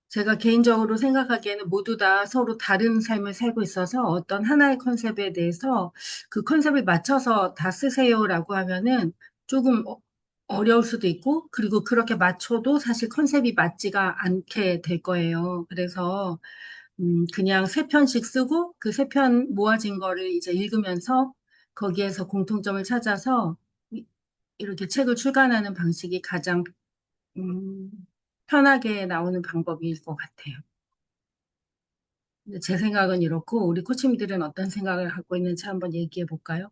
제가 개인적으로 생각하기에는 모두 다 서로 다른 삶을 살고 있어서 어떤 하나의 컨셉에 대해서 그 컨셉을 맞춰서 다 쓰세요라고 하면은 조금 어려울 수도 있고, 그리고 그렇게 맞춰도 사실 컨셉이 맞지가 않게 될 거예요. 그래서, 그냥 세 편씩 쓰고 그 세 편 모아진 거를 이제 읽으면서 거기에서 공통점을 찾아서 이렇게 책을 출간하는 방식이 가장 음, 편하게 나오는 방법일 것 같아요. 근데 제 생각은 이렇고, 우리 코치님들은 어떤 생각을 갖고 있는지 한번 얘기해 볼까요?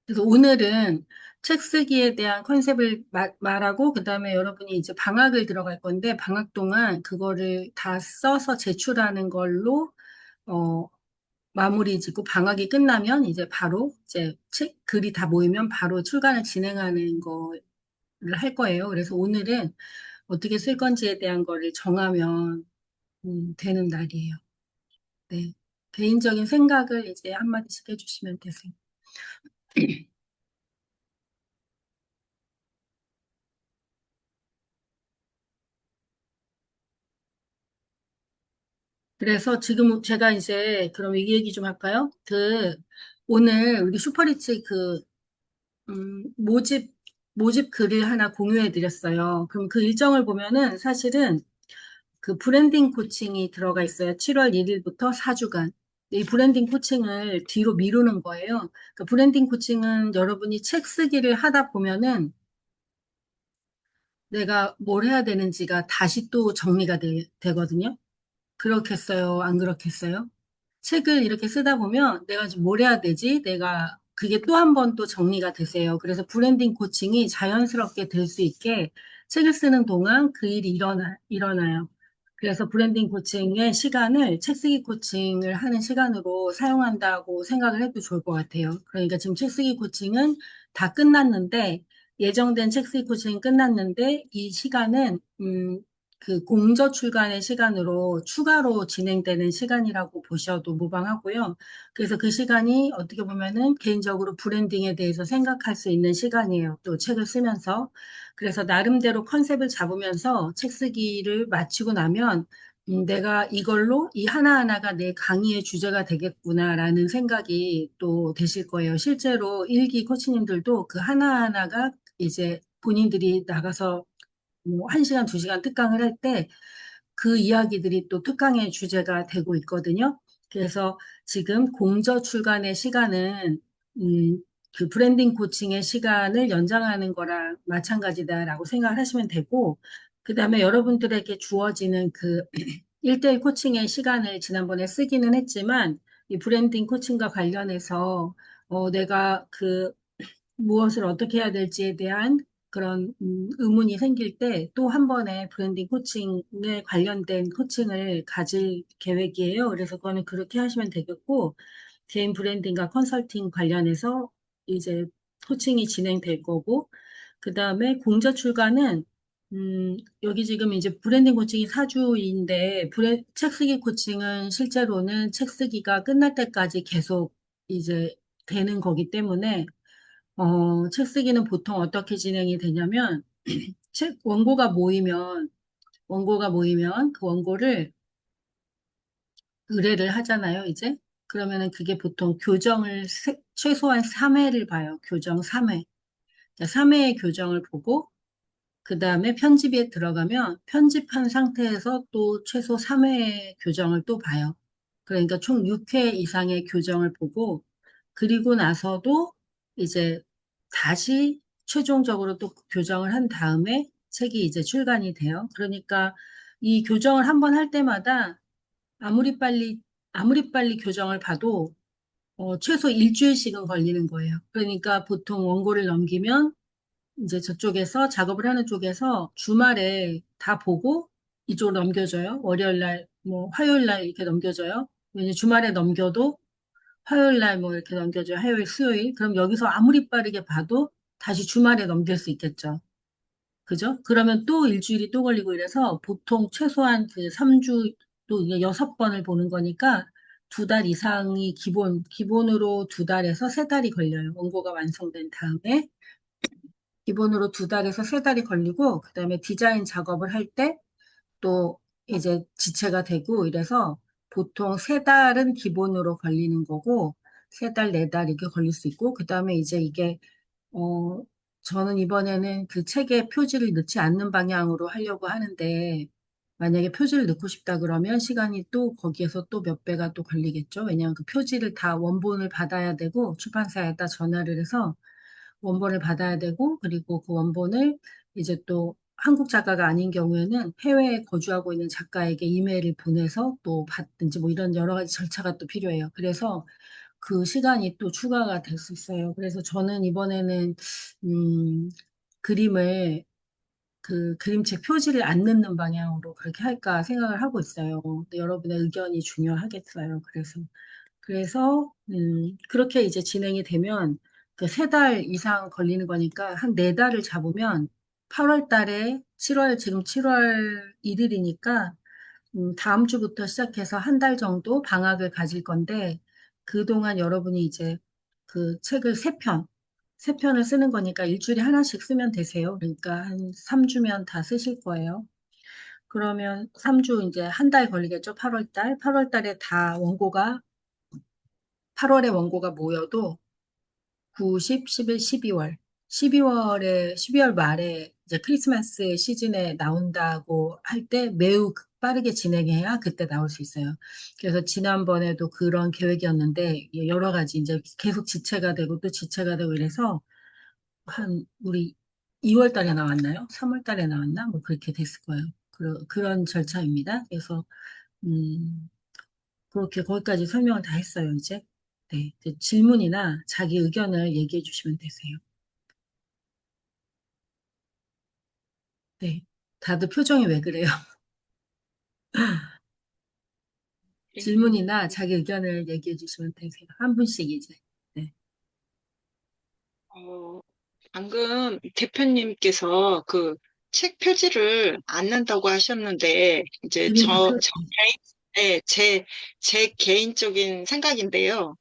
그래서 오늘은 책 쓰기에 대한 컨셉을 말하고, 그 다음에 여러분이 이제 방학을 들어갈 건데, 방학 동안 그거를 다 써서 제출하는 걸로, 어, 마무리 짓고, 방학이 끝나면 이제 바로, 이제 글이 다 모이면 바로 출간을 진행하는 거를 할 거예요. 그래서 오늘은 어떻게 쓸 건지에 대한 거를 정하면 되는 날이에요. 네. 개인적인 생각을 이제 한마디씩 해주시면 되세요. 그래서 지금 제가 이제 그럼 이 얘기 좀 할까요? 오늘 우리 슈퍼리치 모집 글을 하나 공유해 드렸어요. 그럼 그 일정을 보면은 사실은 그 브랜딩 코칭이 들어가 있어요. 7월 1일부터 4주간. 이 브랜딩 코칭을 뒤로 미루는 거예요. 그 브랜딩 코칭은 여러분이 책 쓰기를 하다 보면은 내가 뭘 해야 되는지가 다시 또 정리가 되거든요. 그렇겠어요? 안 그렇겠어요? 책을 이렇게 쓰다 보면 내가 지금 뭘 해야 되지? 그게 또 한 번 또 정리가 되세요. 그래서 브랜딩 코칭이 자연스럽게 될 수 있게 책을 쓰는 동안 그 일이 일어나요. 그래서 브랜딩 코칭의 시간을 책 쓰기 코칭을 하는 시간으로 사용한다고 생각을 해도 좋을 것 같아요. 그러니까 지금 책 쓰기 코칭은 다 끝났는데, 예정된 책 쓰기 코칭이 끝났는데, 이 시간은, 그 공저 출간의 시간으로 추가로 진행되는 시간이라고 보셔도 무방하고요. 그래서 그 시간이 어떻게 보면은 개인적으로 브랜딩에 대해서 생각할 수 있는 시간이에요. 또 책을 쓰면서. 그래서 나름대로 컨셉을 잡으면서 책 쓰기를 마치고 나면 내가 이걸로 이 하나하나가 내 강의의 주제가 되겠구나라는 생각이 또 되실 거예요. 실제로 일기 코치님들도 그 하나하나가 이제 본인들이 나가서 뭐 1시간, 2시간 특강을 할 때 그 이야기들이 또 특강의 주제가 되고 있거든요. 그래서 지금 공저 출간의 시간은 음, 그 브랜딩 코칭의 시간을 연장하는 거랑 마찬가지다라고 생각을 하시면 되고, 그다음에 여러분들에게 주어지는 그 1대1 코칭의 시간을 지난번에 쓰기는 했지만, 이 브랜딩 코칭과 관련해서 내가 무엇을 어떻게 해야 될지에 대한 그런 의문이 생길 때 또 한 번의 브랜딩 코칭에 관련된 코칭을 가질 계획이에요. 그래서 그거는 그렇게 하시면 되겠고, 개인 브랜딩과 컨설팅 관련해서 이제 코칭이 진행될 거고, 그 다음에 공저 출간은 여기 지금 이제 브랜딩 코칭이 4주인데, 책 쓰기 코칭은 실제로는 책 쓰기가 끝날 때까지 계속 이제 되는 거기 때문에, 책 쓰기는 보통 어떻게 진행이 되냐면, 원고가 모이면 그 원고를 의뢰를 하잖아요, 이제. 그러면은 그게 보통 최소한 3회를 봐요. 교정 3회. 3회의 교정을 보고, 그 다음에 편집에 들어가면 편집한 상태에서 또 최소 3회의 교정을 또 봐요. 그러니까 총 6회 이상의 교정을 보고, 그리고 나서도 이제 다시 최종적으로 또 교정을 한 다음에 책이 이제 출간이 돼요. 그러니까 이 교정을 한번 할 때마다 아무리 빨리, 아무리 빨리 교정을 봐도 최소 일주일씩은 걸리는 거예요. 그러니까 보통 원고를 넘기면 이제 저쪽에서 작업을 하는 쪽에서 주말에 다 보고 이쪽으로 넘겨줘요. 월요일 날, 뭐 화요일 날 이렇게 넘겨줘요. 왜냐면 주말에 넘겨도 화요일 날 뭐 이렇게 넘겨줘요. 화요일, 수요일. 그럼 여기서 아무리 빠르게 봐도 다시 주말에 넘길 수 있겠죠. 그죠? 그러면 또 일주일이 또 걸리고 이래서 보통 최소한 그 3주 또 이게 6번을 보는 거니까 2달 이상이 기본으로 2달에서 3달이 걸려요. 원고가 완성된 다음에. 기본으로 2달에서 3달이 걸리고, 그 다음에 디자인 작업을 할 때, 또 이제 지체가 되고 이래서 보통 세 달은 기본으로 걸리는 거고, 세 달, 네 달 이렇게 걸릴 수 있고, 그 다음에 이제 이게, 어, 저는 이번에는 그 책에 표지를 넣지 않는 방향으로 하려고 하는데, 만약에 표지를 넣고 싶다 그러면 시간이 또 거기에서 또 몇 배가 또 걸리겠죠. 왜냐하면 그 표지를 다 원본을 받아야 되고, 출판사에다 전화를 해서 원본을 받아야 되고, 그리고 그 원본을 이제 또 한국 작가가 아닌 경우에는 해외에 거주하고 있는 작가에게 이메일을 보내서 또 받든지 뭐 이런 여러 가지 절차가 또 필요해요. 그래서 그 시간이 또 추가가 될 수 있어요. 그래서 저는 이번에는, 음, 그림을 그 그림책 표지를 안 넣는 방향으로 그렇게 할까 생각을 하고 있어요. 근데 여러분의 의견이 중요하겠어요. 그래서 그렇게 이제 진행이 되면 그 세 달 이상 걸리는 거니까 한 네 달을 잡으면 8월 달에 7월, 지금 7월 1일이니까 다음 주부터 시작해서 한 달 정도 방학을 가질 건데 그동안 여러분이 이제 그 책을 세 편을 쓰는 거니까 일주일에 하나씩 쓰면 되세요. 그러니까 한 3주면 다 쓰실 거예요. 그러면 3주 이제 한 달 걸리겠죠? 8월 달. 8월 달에 다 원고가 8월에 원고가 모여도 9, 10, 11, 12월. 12월 말에 이제 크리스마스 시즌에 나온다고 할 때 매우 빠르게 진행해야 그때 나올 수 있어요. 그래서 지난번에도 그런 계획이었는데 여러 가지 이제 계속 지체가 되고 또 지체가 되고 이래서 우리 2월 달에 나왔나요? 3월 달에 나왔나? 뭐 그렇게 됐을 거예요. 그런 절차입니다. 그래서, 음, 그렇게 거기까지 설명을 다 했어요, 이제. 네. 이제 질문이나 자기 의견을 얘기해 주시면 되세요. 네. 다들 표정이 왜 그래요? 네. 질문이나 자기 의견을 얘기해 주시면 되세요. 한 분씩 이제. 네. 어, 방금 대표님께서 그 책 표지를 안 낸다고 하셨는데, 이제 그림책 표지. 네, 제 개인적인 생각인데요.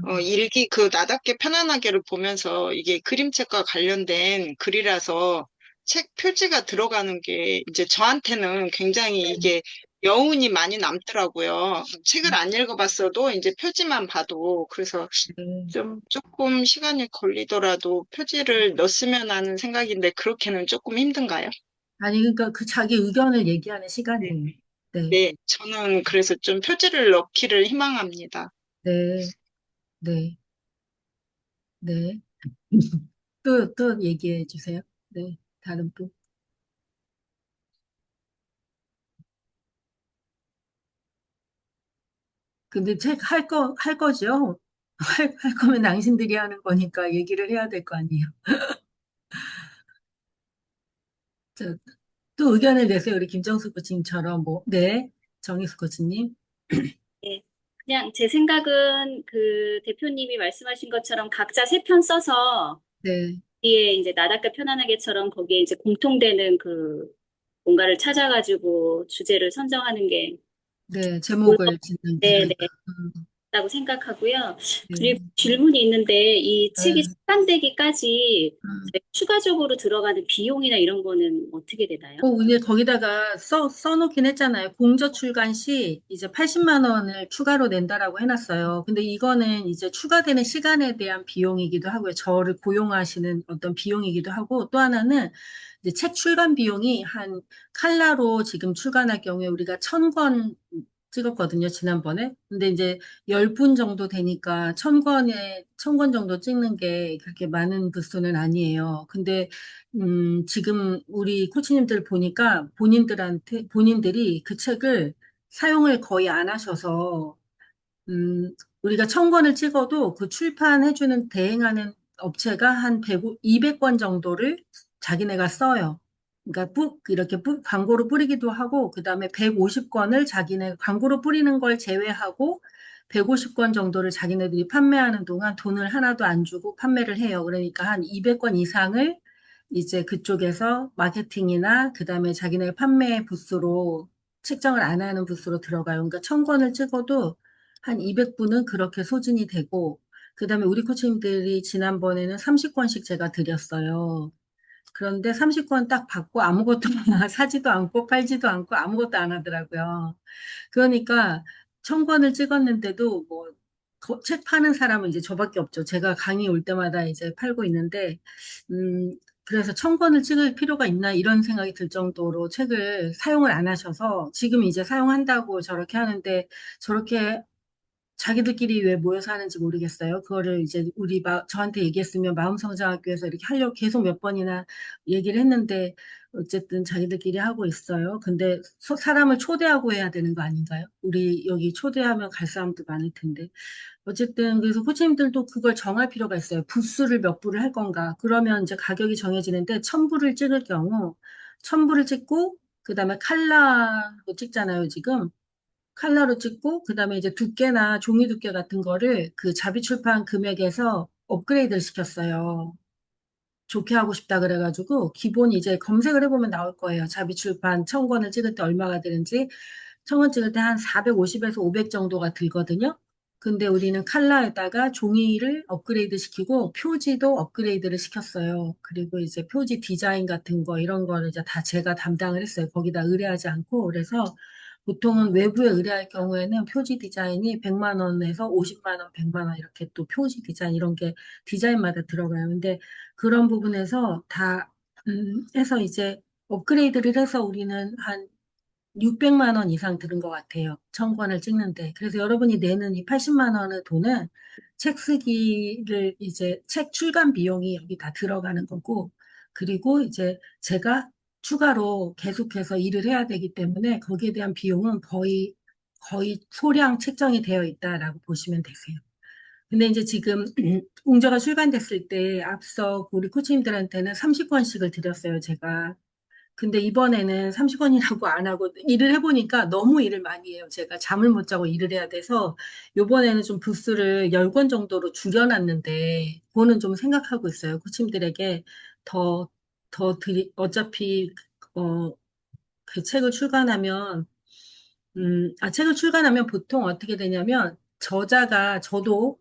음, 일기 그 나답게 편안하게를 보면서 이게 그림책과 관련된 글이라서 책 표지가 들어가는 게 이제 저한테는 굉장히 네. 이게 여운이 많이 남더라고요. 책을 음, 안 읽어봤어도 이제 표지만 봐도 그래서 네. 좀 조금 시간이 걸리더라도 표지를 넣었으면 하는 생각인데 그렇게는 조금 힘든가요? 아니, 그러니까 그 자기 의견을 얘기하는 네. 시간이에요. 네. 네, 저는 그래서 좀 표지를 넣기를 희망합니다. 네. 네. 네. 또 얘기해 주세요. 네. 다른 분. 근데 책 할 거죠? 할 거면 당신들이 하는 거니까 얘기를 해야 될 거 아니에요. 자, 또 의견을 내세요. 우리 김정수 코치님처럼 뭐, 네. 정희수 코치님. 네. 그냥 제 생각은 그 대표님이 말씀하신 것처럼 각자 세 편 써서 네. 뒤에 이제 나답게 편안하게처럼 거기에 이제 공통되는 그 뭔가를 찾아가지고 주제를 선정하는 게 네. 좋을 것 제목을 짓는 같다고 음, 생각하고요. 그리고 네. 질문이 있는데 이 책이 네. 출간되기까지 음. 추가적으로 들어가는 비용이나 이런 거는 어떻게 되나요? 이제 거기다가 써놓긴 했잖아요. 공저 출간 시 이제 80만 원을 추가로 낸다라고 해놨어요. 근데 이거는 이제 추가되는 시간에 대한 비용이기도 하고요. 저를 고용하시는 어떤 비용이기도 하고 또 하나는 이제 책 출간 비용이 한 칼라로 지금 출간할 경우에 우리가 1,000권 찍었거든요, 지난번에. 근데 이제 10분 정도 되니까 1,000권 정도 찍는 게 그렇게 많은 부수는 아니에요. 근데 지금 우리 코치님들 보니까 본인들이 그 책을 사용을 거의 안 하셔서, 우리가 1,000권을 찍어도 그 출판해주는 대행하는 업체가 한 200권 정도를 자기네가 써요. 그러니까 이렇게 광고로 뿌리기도 하고, 그 다음에 150권을 자기네 광고로 뿌리는 걸 제외하고, 150권 정도를 자기네들이 판매하는 동안 돈을 하나도 안 주고 판매를 해요. 그러니까 한 200권 이상을 이제 그쪽에서 마케팅이나 그 다음에 자기네 판매 부스로 책정을 안 하는 부스로 들어가요. 그러니까 1,000권을 찍어도 한 200분은 그렇게 소진이 되고, 그 다음에 우리 코치님들이 지난번에는 30권씩 제가 드렸어요. 그런데 30권 딱 받고 아무것도 사지도 않고 팔지도 않고 아무것도 안 하더라고요. 그러니까 1000권을 찍었는데도 뭐, 책 파는 사람은 이제 저밖에 없죠. 제가 강의 올 때마다 이제 팔고 있는데, 음, 그래서 1000권을 찍을 필요가 있나 이런 생각이 들 정도로 책을 사용을 안 하셔서 지금 이제 사용한다고 저렇게 하는데 저렇게 자기들끼리 왜 모여서 하는지 모르겠어요. 그거를 이제 저한테 얘기했으면 마음성장학교에서 이렇게 하려고 계속 몇 번이나 얘기를 했는데, 어쨌든 자기들끼리 하고 있어요. 근데 사람을 초대하고 해야 되는 거 아닌가요? 우리 여기 초대하면 갈 사람도 많을 텐데. 어쨌든, 그래서 코치님들도 그걸 정할 필요가 있어요. 부스를 몇 부를 할 건가. 그러면 이제 가격이 정해지는데, 1000부를 찍을 경우, 1000부를 찍고, 그 다음에 칼라로 찍잖아요, 지금. 칼라로 찍고 그다음에 이제 두께나 종이 두께 같은 거를 그 자비출판 금액에서 업그레이드를 시켰어요. 좋게 하고 싶다 그래가지고 기본 이제 검색을 해보면 나올 거예요. 자비출판 1000권을 찍을 때 얼마가 되는지 1000권 찍을 때 한 450에서 500 정도가 들거든요. 근데 우리는 칼라에다가 종이를 업그레이드 시키고 표지도 업그레이드를 시켰어요. 그리고 이제 표지 디자인 같은 거 이런 거를 이제 다 제가 담당을 했어요. 거기다 의뢰하지 않고. 그래서 보통은 외부에 의뢰할 경우에는 표지 디자인이 100만 원에서 50만 원, 100만 원 이렇게 또 표지 디자인 이런 게 디자인마다 들어가요. 근데 그런 부분에서 다 해서 이제 업그레이드를 해서 우리는 한 600만 원 이상 드는 것 같아요. 1000권을 찍는데. 그래서 여러분이 내는 이 80만 원의 돈은 책 쓰기를 이제 책 출간 비용이 여기 다 들어가는 거고, 그리고 이제 제가 추가로 계속해서 일을 해야 되기 때문에 거기에 대한 비용은 거의 소량 책정이 되어 있다라고 보시면 되세요. 근데 이제 지금 웅저가 출간됐을 때 앞서 우리 코치님들한테는 30권씩을 드렸어요, 제가. 근데 이번에는 30권이라고 안 하고 일을 해보니까 너무 일을 많이 해요. 제가 잠을 못 자고 일을 해야 돼서 요번에는 좀 부스를 10권 정도로 줄여놨는데 그거는 좀 생각하고 있어요. 코치님들에게 더, 어차피, 어, 그 책을 출간하면 보통 어떻게 되냐면,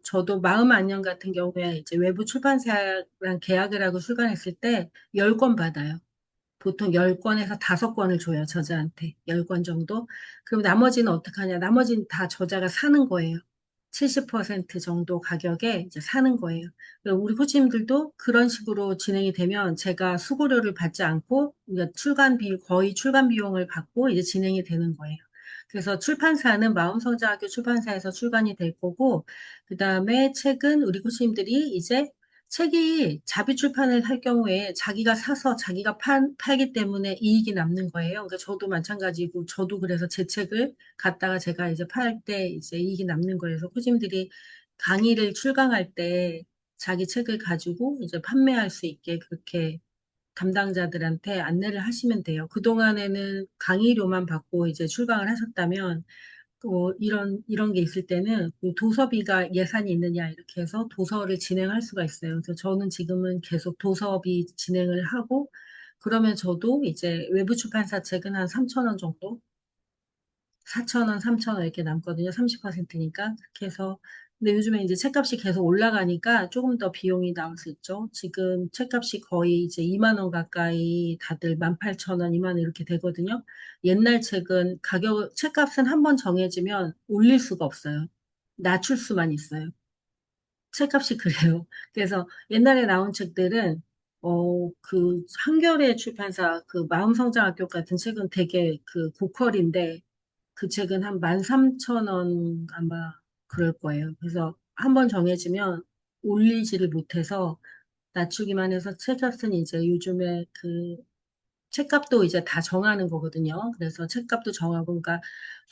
저도 마음 안녕 같은 경우에 이제 외부 출판사랑 계약을 하고 출간했을 때 10권 받아요. 보통 10권에서 5권을 줘요, 저자한테. 10권 정도. 그럼 나머지는 어떻게 하냐? 나머지는 다 저자가 사는 거예요. 70% 정도 가격에 이제 사는 거예요. 그리고 우리 코치님들도 그런 식으로 진행이 되면 제가 수고료를 받지 않고 그러니까 거의 출간 비용을 받고 이제 진행이 되는 거예요. 그래서 출판사는 마음성장학교 출판사에서 출간이 될 거고, 그 다음에 책은 우리 코치님들이 이제 책이 자비 출판을 할 경우에 자기가 사서 자기가 팔기 때문에 이익이 남는 거예요. 그러니까 저도 마찬가지고, 저도 그래서 제 책을 갖다가 제가 이제 팔 때 이제 이익이 남는 거예요. 그래서 코치님들이 강의를 출강할 때 자기 책을 가지고 이제 판매할 수 있게 그렇게 담당자들한테 안내를 하시면 돼요. 그동안에는 강의료만 받고 이제 출강을 하셨다면 이런 게 있을 때는 그 도서비가 예산이 있느냐 이렇게 해서 도서를 진행할 수가 있어요. 그래서 저는 지금은 계속 도서비 진행을 하고 그러면 저도 이제 외부 출판사 책은 한 3천 원 정도 4천 원, 3천 원 이렇게 남거든요. 30%니까. 그렇게 해서. 근데 요즘에 이제 책값이 계속 올라가니까 조금 더 비용이 나올 수 있죠. 지금 책값이 거의 이제 2만 원 가까이 다들 18,000원, 2만 원 이렇게 되거든요. 옛날 책은 책값은 한번 정해지면 올릴 수가 없어요. 낮출 수만 있어요. 책값이 그래요. 그래서 옛날에 나온 책들은 한겨레 출판사 그 마음성장학교 같은 책은 되게 그 고퀄인데 그 책은 한 13,000원 아마 그럴 거예요. 그래서 한번 정해지면 올리지를 못해서 낮추기만 해서 책값은 이제 요즘에 그 책값도 이제 다 정하는 거거든요. 그래서 책값도 정하고 그러니까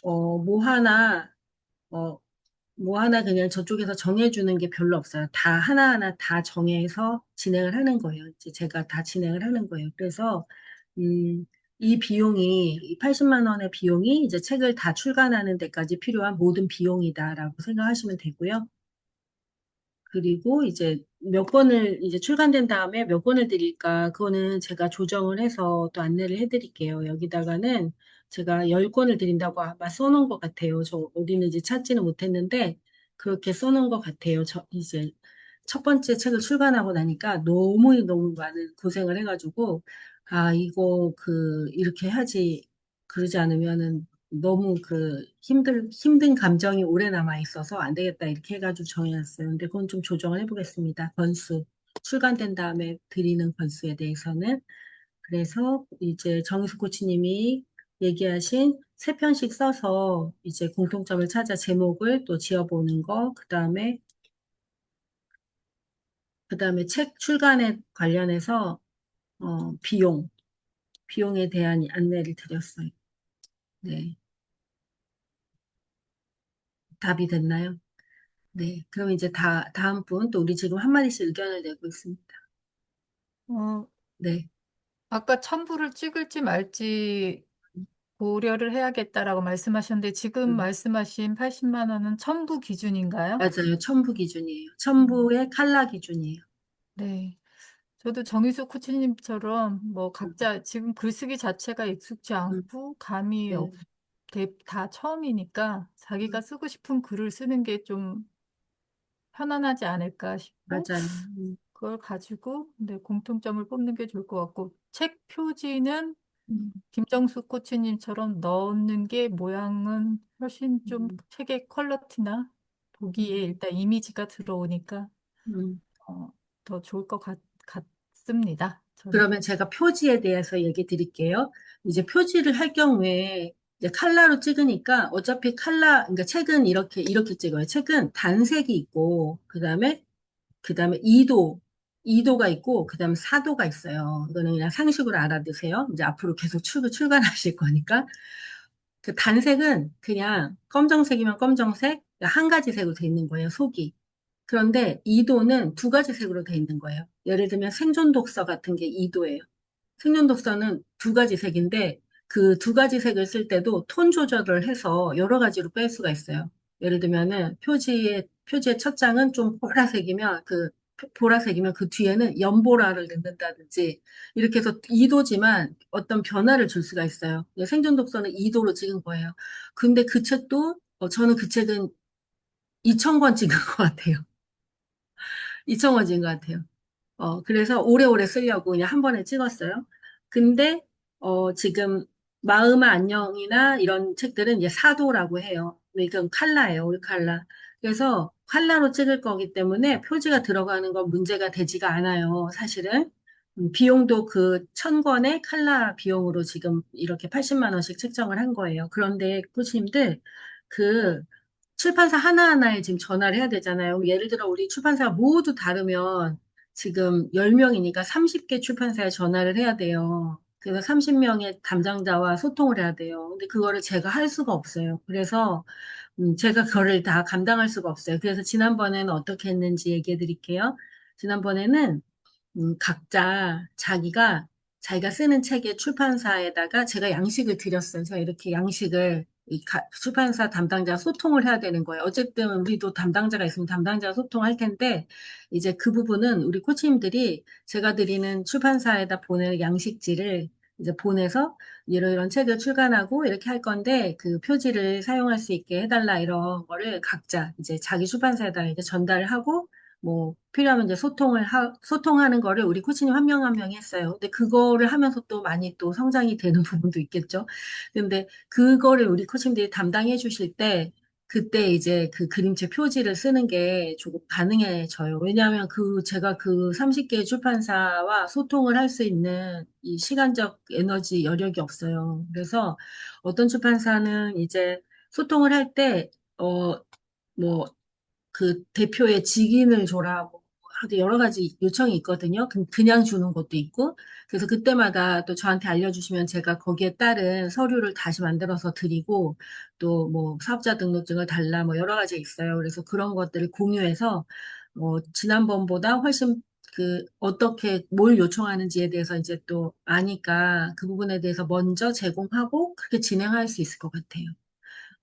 어, 뭐 하나 어, 뭐 하나 그냥 저쪽에서 정해주는 게 별로 없어요. 다 하나하나 다 정해서 진행을 하는 거예요. 이제 제가 다 진행을 하는 거예요. 그래서, 이 비용이, 이 80만 원의 비용이 이제 책을 다 출간하는 데까지 필요한 모든 비용이다라고 생각하시면 되고요. 그리고 이제 몇 권을 이제 출간된 다음에 몇 권을 드릴까? 그거는 제가 조정을 해서 또 안내를 해드릴게요. 여기다가는 제가 10권을 드린다고 아마 써놓은 것 같아요. 저 어디 있는지 찾지는 못했는데 그렇게 써놓은 것 같아요. 저 이제 첫 번째 책을 출간하고 나니까 너무너무 많은 고생을 해가지고, 아, 이거 이렇게 하지, 그러지 않으면은 너무 힘든 감정이 오래 남아 있어서 안 되겠다, 이렇게 해가지고 정해놨어요. 근데 그건 좀 조정을 해보겠습니다. 권수. 출간된 다음에 드리는 권수에 대해서는. 그래서 이제 정희숙 코치님이 얘기하신 세 편씩 써서 이제 공통점을 찾아 제목을 또 지어보는 거, 그 다음에 책 출간에 관련해서, 비용에 대한 안내를 드렸어요. 네. 답이 됐나요? 네. 그럼 이제 다음 분, 또 우리 지금 한마디씩 의견을 내고 있습니다. 어, 네. 아까 첨부를 찍을지 말지 고려를 해야겠다라고 말씀하셨는데 지금 음, 말씀하신 80만 원은 첨부 기준인가요? 맞아요. 첨부 기준이에요. 첨부의 칼라 기준이에요. 네. 저도 정희수 코치님처럼 뭐 음, 각자 지금 글쓰기 자체가 익숙지 음, 않고 감이 네. 다 처음이니까 자기가 음, 쓰고 싶은 글을 쓰는 게 좀 편안하지 않을까 싶고 맞아요. 그걸 가지고 네, 공통점을 뽑는 게 좋을 것 같고 책 표지는 음, 김정수 코치님처럼 넣는 게 모양은 훨씬 좀 음, 책의 퀄리티나 보기에 음, 일단 이미지가 들어오니까 음. 어, 더 좋을 것 같습니다. 저는. 그러면 제가 표지에 대해서 얘기 드릴게요. 이제 표지를 할 경우에 이제 칼라로 찍으니까 어차피 그러니까 책은 이렇게 찍어요. 책은 단색이 있고, 그 다음에 2도가 있고, 그 다음에 4도가 있어요. 이거는 그냥 상식으로 알아두세요. 이제 앞으로 계속 출간하실 거니까. 그 단색은 그냥 검정색이면 검정색, 한 가지 색으로 돼 있는 거예요, 속이. 그런데 2도는 두 가지 색으로 돼 있는 거예요. 예를 들면 생존 독서 같은 게 2도예요. 생존 독서는 두 가지 색인데 그 두 가지 색을 쓸 때도 톤 조절을 해서 여러 가지로 뺄 수가 있어요. 예를 들면은 표지의 첫 장은 좀 보라색이면 보라색이면 그 뒤에는 연보라를 넣는다든지 이렇게 해서 2도지만 어떤 변화를 줄 수가 있어요. 생존 독서는 2도로 찍은 거예요. 근데 그 책도 저는 그 책은 2,000권 찍은 것 같아요. 2,000권 찍은 것 같아요. 그래서 오래오래 쓰려고 그냥 한 번에 찍었어요. 근데, 지금, 마음의 안녕이나 이런 책들은 이제 사도라고 해요. 이건 칼라예요, 올 칼라. 그래서 칼라로 찍을 거기 때문에 표지가 들어가는 건 문제가 되지가 않아요, 사실은. 비용도 그 1,000권의 칼라 비용으로 지금 이렇게 80만 원씩 책정을 한 거예요. 그런데 코치님들, 그 출판사 하나하나에 지금 전화를 해야 되잖아요. 예를 들어 우리 출판사가 모두 다르면 지금 10명이니까 30개 출판사에 전화를 해야 돼요. 그래서 30명의 담당자와 소통을 해야 돼요. 근데 그거를 제가 할 수가 없어요. 그래서 제가 그거를 다 감당할 수가 없어요. 그래서 지난번에는 어떻게 했는지 얘기해 드릴게요. 지난번에는 각자 자기가 쓰는 책의 출판사에다가 제가 양식을 드렸어요. 제가 이렇게 양식을 출판사 담당자 소통을 해야 되는 거예요. 어쨌든 우리도 담당자가 있으면 담당자가 소통할 텐데 이제 그 부분은 우리 코치님들이 제가 드리는 출판사에다 보낼 양식지를 이제 보내서 이런 책을 출간하고 이렇게 할 건데 그 표지를 사용할 수 있게 해달라 이런 거를 각자 이제 자기 출판사에다 이제 전달을 하고 뭐 필요하면 이제 소통하는 거를 우리 코치님 한 명 한 명이 했어요. 근데 그거를 하면서 또 많이 또 성장이 되는 부분도 있겠죠. 근데 그거를 우리 코치님들이 담당해 주실 때 그때 이제 그 그림체 표지를 쓰는 게 조금 가능해져요. 왜냐하면 제가 그 30개 출판사와 소통을 할 수 있는 이 시간적 에너지 여력이 없어요. 그래서 어떤 출판사는 이제 소통을 할 때, 뭐, 그 대표의 직인을 줘라, 뭐, 하여튼 여러 가지 요청이 있거든요. 그냥 주는 것도 있고. 그래서 그때마다 또 저한테 알려주시면 제가 거기에 따른 서류를 다시 만들어서 드리고, 또 뭐 사업자 등록증을 달라, 뭐 여러 가지 있어요. 그래서 그런 것들을 공유해서, 지난번보다 훨씬 뭘 요청하는지에 대해서 이제 또 아니까 그 부분에 대해서 먼저 제공하고 그렇게 진행할 수 있을 것 같아요.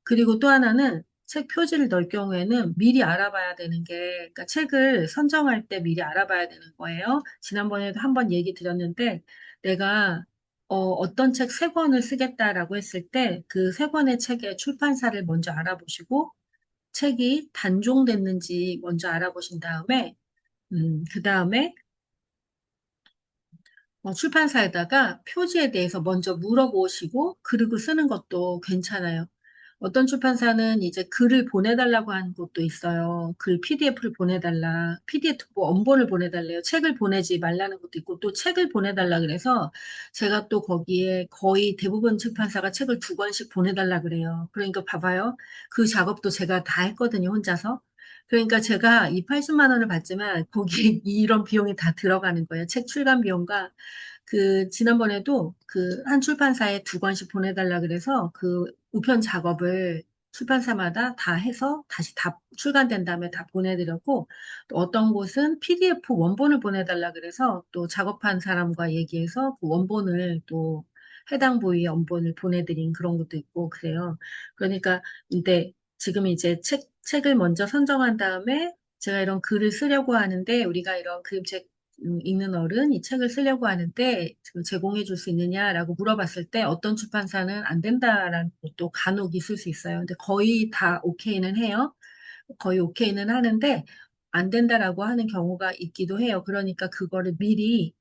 그리고 또 하나는 책 표지를 넣을 경우에는 미리 알아봐야 되는 게, 그러니까 책을 선정할 때 미리 알아봐야 되는 거예요. 지난번에도 한번 얘기 드렸는데, 내가 어떤 책 세 권을 쓰겠다라고 했을 때, 그 세 권의 책의 출판사를 먼저 알아보시고, 책이 단종됐는지 먼저 알아보신 다음에, 그 다음에 출판사에다가 표지에 대해서 먼저 물어보시고 그리고 쓰는 것도 괜찮아요. 어떤 출판사는 이제 글을 보내달라고 하는 곳도 있어요. 글 PDF를 보내달라. PDF 뭐 원본을 보내달래요. 책을 보내지 말라는 것도 있고 또 책을 보내달라 그래서 제가 또 거기에 거의 대부분 출판사가 책을 2권씩 보내달라 그래요. 그러니까 봐봐요. 그 작업도 제가 다 했거든요. 혼자서. 그러니까 제가 이 80만 원을 받지만 거기에 이런 비용이 다 들어가는 거예요. 책 출간 비용과 지난번에도 그 한 출판사에 2권씩 보내달라 그래서 그 우편 작업을 출판사마다 다 해서 다시 다 출간된 다음에 다 보내드렸고, 또 어떤 곳은 PDF 원본을 보내달라 그래서 또 작업한 사람과 얘기해서 그 원본을 또 해당 부위의 원본을 보내드린 그런 것도 있고 그래요. 그러니까, 근데 지금 이제 책을 먼저 선정한 다음에 제가 이런 글을 쓰려고 하는데 우리가 이런 그림책 읽는 어른 이 책을 쓰려고 하는데 제공해 줄 수 있느냐라고 물어봤을 때 어떤 출판사는 안 된다라는 것도 간혹 있을 수 있어요. 근데 거의 다 오케이는 해요. 거의 오케이는 하는데 안 된다라고 하는 경우가 있기도 해요. 그러니까 그거를 미리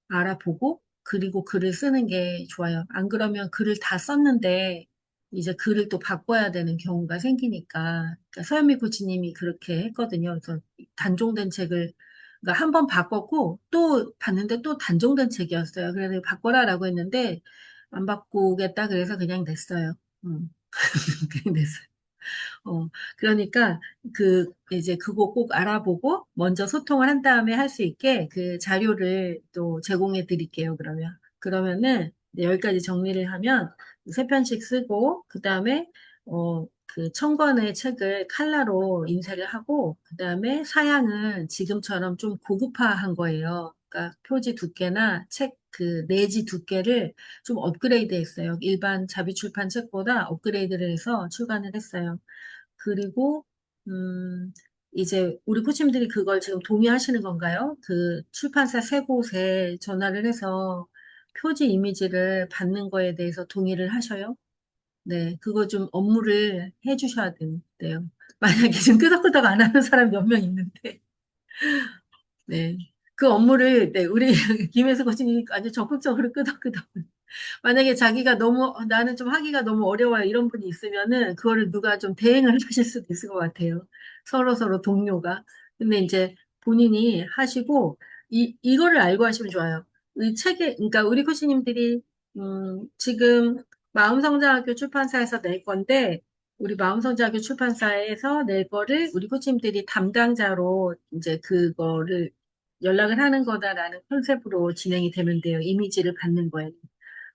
알아보고 그리고 글을 쓰는 게 좋아요. 안 그러면 글을 다 썼는데 이제 글을 또 바꿔야 되는 경우가 생기니까 그러니까 서현미 코치님이 그렇게 했거든요. 그래서 단종된 책을 그러니까 한 번 바꿨고 또 봤는데 또 단종된 책이었어요. 그래서 바꿔라라고 했는데 안 바꾸겠다 그래서 그냥 냈어요. 그냥 냈어요. 그러니까 이제 그거 꼭 알아보고 먼저 소통을 한 다음에 할 수 있게 그 자료를 또 제공해 드릴게요, 그러면. 그러면은 이제 여기까지 정리를 하면 3편씩 쓰고, 그 다음에, 그 천 권의 책을 칼라로 인쇄를 하고, 그 다음에 사양은 지금처럼 좀 고급화한 거예요. 그러니까 표지 두께나 책 내지 두께를 좀 업그레이드 했어요. 일반 자비출판 책보다 업그레이드를 해서 출간을 했어요. 그리고, 이제 우리 코치님들이 그걸 지금 동의하시는 건가요? 그 출판사 3곳에 전화를 해서 표지 이미지를 받는 거에 대해서 동의를 하셔요? 네, 그거 좀 업무를 해 주셔야 된대요. 만약에 지금 끄덕끄덕 안 하는 사람 몇 명 있는데, 네. 그 업무를, 네, 우리 김혜수 코치님이 아주 적극적으로 끄덕끄덕 만약에 자기가 너무 나는 좀 하기가 너무 어려워요. 이런 분이 있으면은 그거를 누가 좀 대행을 하실 수도 있을 것 같아요. 서로 동료가. 근데 이제 본인이 하시고 이거를 알고 하시면 좋아요. 이 책에 그러니까 우리 코치님들이 지금 마음성장학교 출판사에서 낼 건데 우리 마음성장학교 출판사에서 낼 거를 우리 코치님들이 담당자로 이제 그거를 연락을 하는 거다라는 컨셉으로 진행이 되면 돼요. 이미지를 받는 거예요.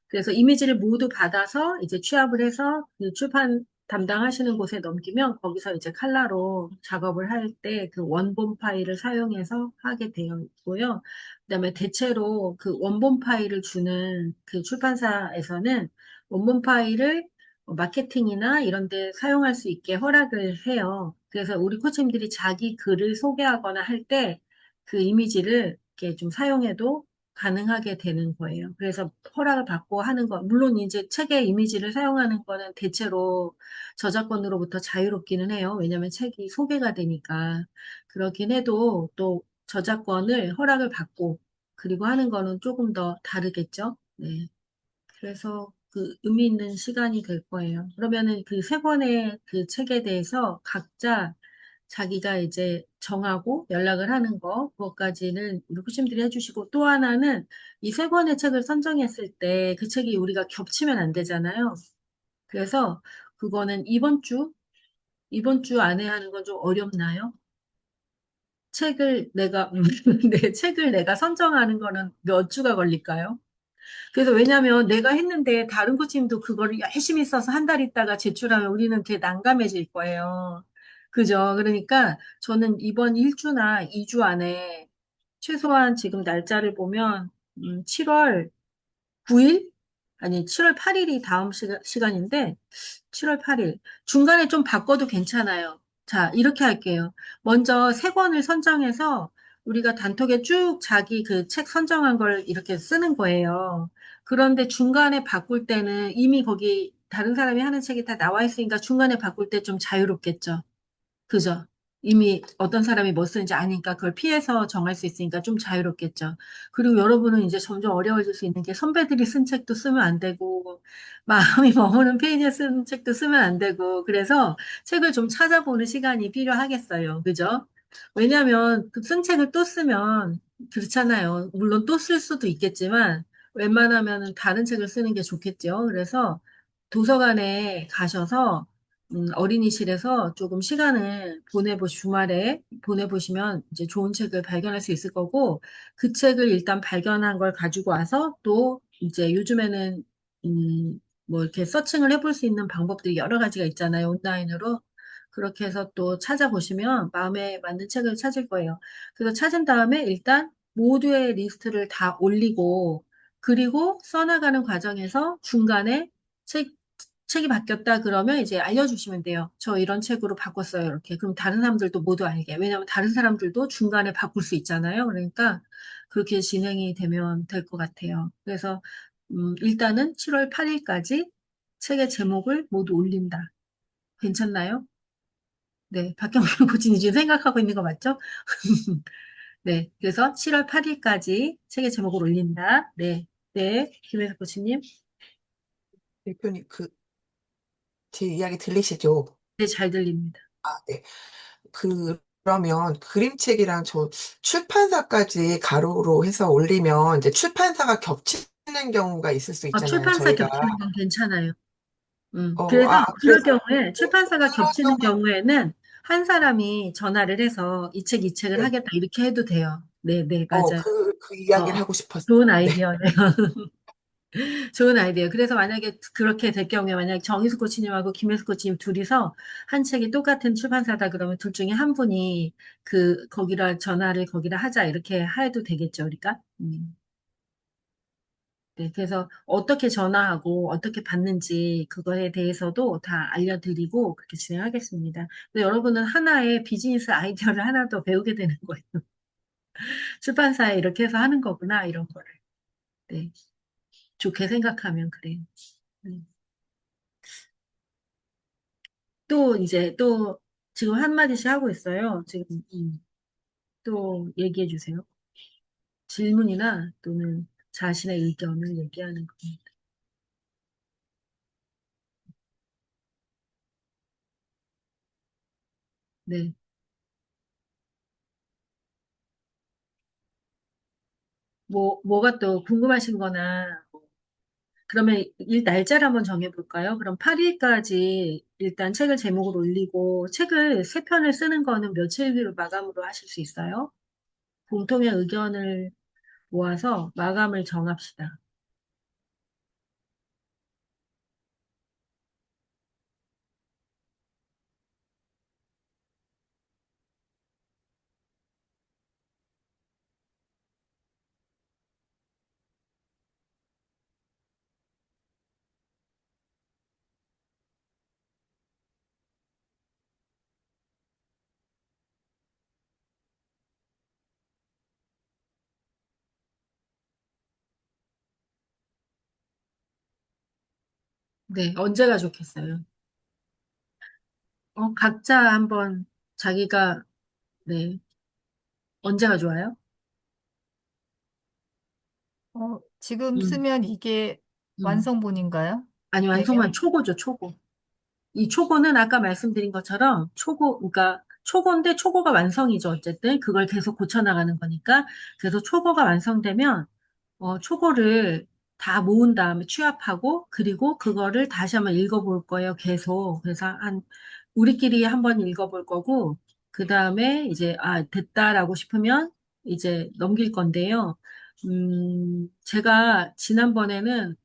그래서 이미지를 모두 받아서 이제 취합을 해서 그 출판 담당하시는 곳에 넘기면 거기서 이제 칼라로 작업을 할 때 그 원본 파일을 사용해서 하게 되어 있고요. 그다음에 대체로 그 원본 파일을 주는 그 출판사에서는 원본 파일을 마케팅이나 이런 데 사용할 수 있게 허락을 해요. 그래서 우리 코치님들이 자기 글을 소개하거나 할 때 그 이미지를 이렇게 좀 사용해도 가능하게 되는 거예요. 그래서 허락을 받고 하는 거, 물론 이제 책의 이미지를 사용하는 거는 대체로 저작권으로부터 자유롭기는 해요. 왜냐하면 책이 소개가 되니까. 그렇긴 해도 또 저작권을 허락을 받고 그리고 하는 거는 조금 더 다르겠죠. 네. 그래서 그 의미 있는 시간이 될 거예요. 그러면은 그 3권의 그 책에 대해서 각자 자기가 이제 정하고 연락을 하는 거, 그것까지는 우리 후심들이 해주시고 또 하나는 이 3권의 책을 선정했을 때 그 책이 우리가 겹치면 안 되잖아요. 그래서 그거는 이번 주 안에 하는 건 좀 어렵나요? 책을 내가 선정하는 거는 몇 주가 걸릴까요? 그래서 왜냐면 내가 했는데 다른 코치님도 그거를 열심히 써서 한 달 있다가 제출하면 우리는 되게 난감해질 거예요. 그죠? 그러니까 저는 이번 1주나 2주 안에 최소한 지금 날짜를 보면 7월 9일? 아니 7월 8일이 다음 시간인데 7월 8일. 중간에 좀 바꿔도 괜찮아요. 자, 이렇게 할게요. 먼저 3권을 선정해서 우리가 단톡에 쭉 자기 그 책 선정한 걸 이렇게 쓰는 거예요. 그런데 중간에 바꿀 때는 이미 거기 다른 사람이 하는 책이 다 나와 있으니까 중간에 바꿀 때 좀 자유롭겠죠. 그죠? 이미 어떤 사람이 뭐 쓰는지 아니까 그걸 피해서 정할 수 있으니까 좀 자유롭겠죠. 그리고 여러분은 이제 점점 어려워질 수 있는 게 선배들이 쓴 책도 쓰면 안 되고, 마음이 머무는 페이지에 쓴 책도 쓰면 안 되고, 그래서 책을 좀 찾아보는 시간이 필요하겠어요. 그죠? 왜냐하면 그 쓴 책을 또 쓰면 그렇잖아요. 물론 또 쓸 수도 있겠지만, 웬만하면 다른 책을 쓰는 게 좋겠죠. 그래서 도서관에 가셔서 어린이실에서 조금 시간을 주말에 보내보시면 이제 좋은 책을 발견할 수 있을 거고, 그 책을 일단 발견한 걸 가지고 와서 또 이제 요즘에는, 뭐 이렇게 서칭을 해볼 수 있는 방법들이 여러 가지가 있잖아요. 온라인으로. 그렇게 해서 또 찾아보시면 마음에 맞는 책을 찾을 거예요. 그래서 찾은 다음에 일단 모두의 리스트를 다 올리고, 그리고 써나가는 과정에서 중간에 책 책이 바뀌었다 그러면 이제 알려주시면 돼요. 저 이런 책으로 바꿨어요. 이렇게. 그럼 다른 사람들도 모두 알게. 왜냐하면 다른 사람들도 중간에 바꿀 수 있잖아요. 그러니까 그렇게 진행이 되면 될 것 같아요. 그래서 일단은 7월 8일까지 책의 제목을 모두 올린다. 괜찮나요? 네, 박경민 코치님 지금 생각하고 있는 거 맞죠? 네, 그래서 7월 8일까지 책의 제목을 올린다. 네, 네, 김혜석 코치님. 대표님, 제 이야기 들리시죠? 네, 잘 들립니다. 아, 네. 그러면 그림책이랑 출판사까지 가로로 해서 올리면 이제 출판사가 겹치는 경우가 있을 수 있잖아요, 출판사 저희가. 겹치는 건 괜찮아요. 그래서 그럴 그래서, 경우에 출판사가 그런 겹치는 경우에, 경우에는 한 사람이 전화를 해서 이 책을 네. 하겠다 이렇게 해도 돼요. 네, 네, 맞아요. 그 이야기를 어, 하고 싶었어요. 좋은 네. 아이디어네요. 좋은 아이디어. 그래서 만약에 그렇게 될 경우에 만약 정희수 코치님하고 김혜수 코치님 둘이서 한 책이 똑같은 출판사다 그러면 둘 중에 한 분이 거기라 전화를 거기다 하자 이렇게 해도 되겠죠, 우리가? 네, 그래서 어떻게 전화하고 어떻게 받는지 그거에 대해서도 다 알려드리고 그렇게 진행하겠습니다. 근데 여러분은 하나의 비즈니스 아이디어를 하나 더 배우게 되는 거예요. 출판사에 이렇게 해서 하는 거구나, 이런 거를. 네, 좋게 생각하면 그래요. 네. 또 이제 또 지금 한마디씩 하고 있어요. 지금 또 얘기해 주세요. 질문이나 또는 자신의 의견을 얘기하는 겁니다. 네. 뭐가 또 궁금하신 거나 그러면 날짜를 한번 정해볼까요? 그럼 8일까지 일단 책을 제목을 올리고 책을 세 편을 쓰는 거는 며칠 뒤로 마감으로 하실 수 있어요? 공통의 의견을 모아서 마감을 정합시다. 네, 언제가 좋겠어요? 각자 한번 자기가, 네, 언제가 좋아요? 지금 음, 쓰면 이게 음. 완성본인가요? 아니, 완성만 내면? 초고죠, 초고. 이 초고는 아까 말씀드린 것처럼 그러니까 초고인데 초고가 완성이죠. 어쨌든 그걸 계속 고쳐나가는 거니까. 그래서 초고가 완성되면 초고를 다 모은 다음에 취합하고 그리고 그거를 다시 한번 읽어볼 거예요. 계속. 그래서 우리끼리 한번 읽어볼 거고 그 다음에 이제 됐다라고 싶으면 이제 넘길 건데요. 제가 지난번에는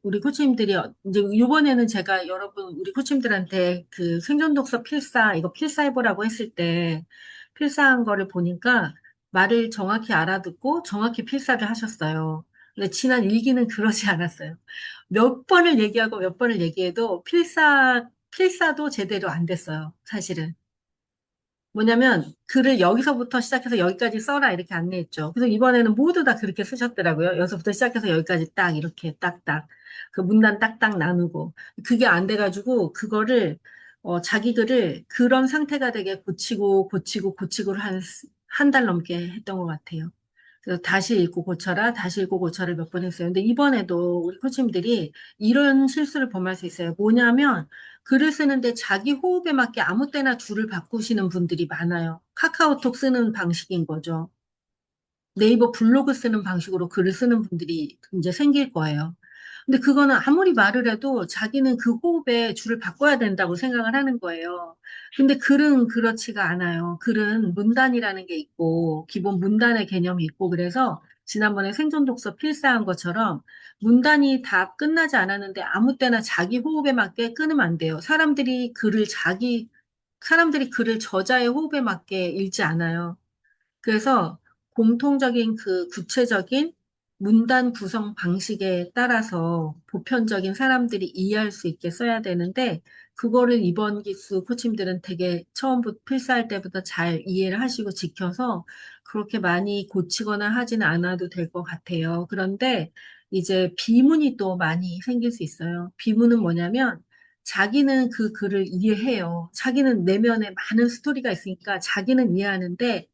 우리 코치님들이, 이제, 이번에는 제가 우리 코치님들한테 생존 독서 이거 필사해보라고 했을 때, 필사한 거를 보니까 말을 정확히 알아듣고 정확히 필사를 하셨어요. 근데 지난 일기는 그러지 않았어요. 몇 번을 얘기하고 몇 번을 얘기해도 필사도 제대로 안 됐어요, 사실은. 뭐냐면 글을 여기서부터 시작해서 여기까지 써라 이렇게 안내했죠. 그래서 이번에는 모두 다 그렇게 쓰셨더라고요. 여기서부터 시작해서 여기까지 딱 이렇게 딱딱 그 문단 딱딱 나누고 그게 안 돼가지고 그거를 자기 글을 그런 상태가 되게 고치고를 한 달 넘게 했던 것 같아요. 그래서 다시 읽고 고쳐라, 다시 읽고 고쳐를 몇 번 했어요. 근데 이번에도 우리 코치님들이 이런 실수를 범할 수 있어요. 뭐냐면 글을 쓰는데 자기 호흡에 맞게 아무 때나 줄을 바꾸시는 분들이 많아요. 카카오톡 쓰는 방식인 거죠. 네이버 블로그 쓰는 방식으로 글을 쓰는 분들이 이제 생길 거예요. 근데 그거는 아무리 말을 해도 자기는 그 호흡에 줄을 바꿔야 된다고 생각을 하는 거예요. 근데 글은 그렇지가 않아요. 글은 문단이라는 게 있고, 기본 문단의 개념이 있고, 그래서 지난번에 생존 독서 필사한 것처럼 문단이 다 끝나지 않았는데 아무 때나 자기 호흡에 맞게 끊으면 안 돼요. 사람들이 글을 저자의 호흡에 맞게 읽지 않아요. 그래서 공통적인 그 구체적인 문단 구성 방식에 따라서 보편적인 사람들이 이해할 수 있게 써야 되는데, 그거를 이번 기수 코치님들은 되게 처음부터 필사할 때부터 잘 이해를 하시고 지켜서 그렇게 많이 고치거나 하지는 않아도 될 것 같아요. 그런데 이제 비문이 또 많이 생길 수 있어요. 비문은 뭐냐면 자기는 그 글을 이해해요. 자기는 내면에 많은 스토리가 있으니까 자기는 이해하는데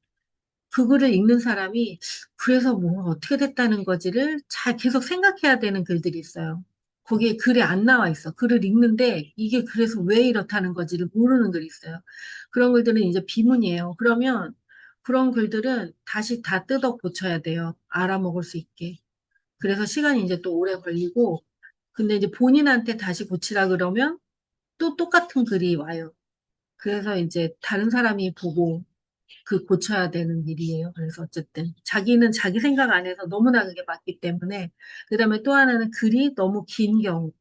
그 글을 읽는 사람이 그래서 뭐 어떻게 됐다는 거지를 잘 계속 생각해야 되는 글들이 있어요. 거기에 글이 안 나와 있어. 글을 읽는데 이게 그래서 왜 이렇다는 거지를 모르는 글이 있어요. 그런 글들은 이제 비문이에요. 그러면 그런 글들은 다시 다 뜯어 고쳐야 돼요. 알아먹을 수 있게. 그래서 시간이 이제 또 오래 걸리고, 근데 이제 본인한테 다시 고치라 그러면 또 똑같은 글이 와요. 그래서 이제 다른 사람이 보고 그 고쳐야 되는 일이에요. 그래서 어쨌든 자기는 자기 생각 안에서 너무나 그게 맞기 때문에 그다음에 또 하나는 글이 너무 긴 경우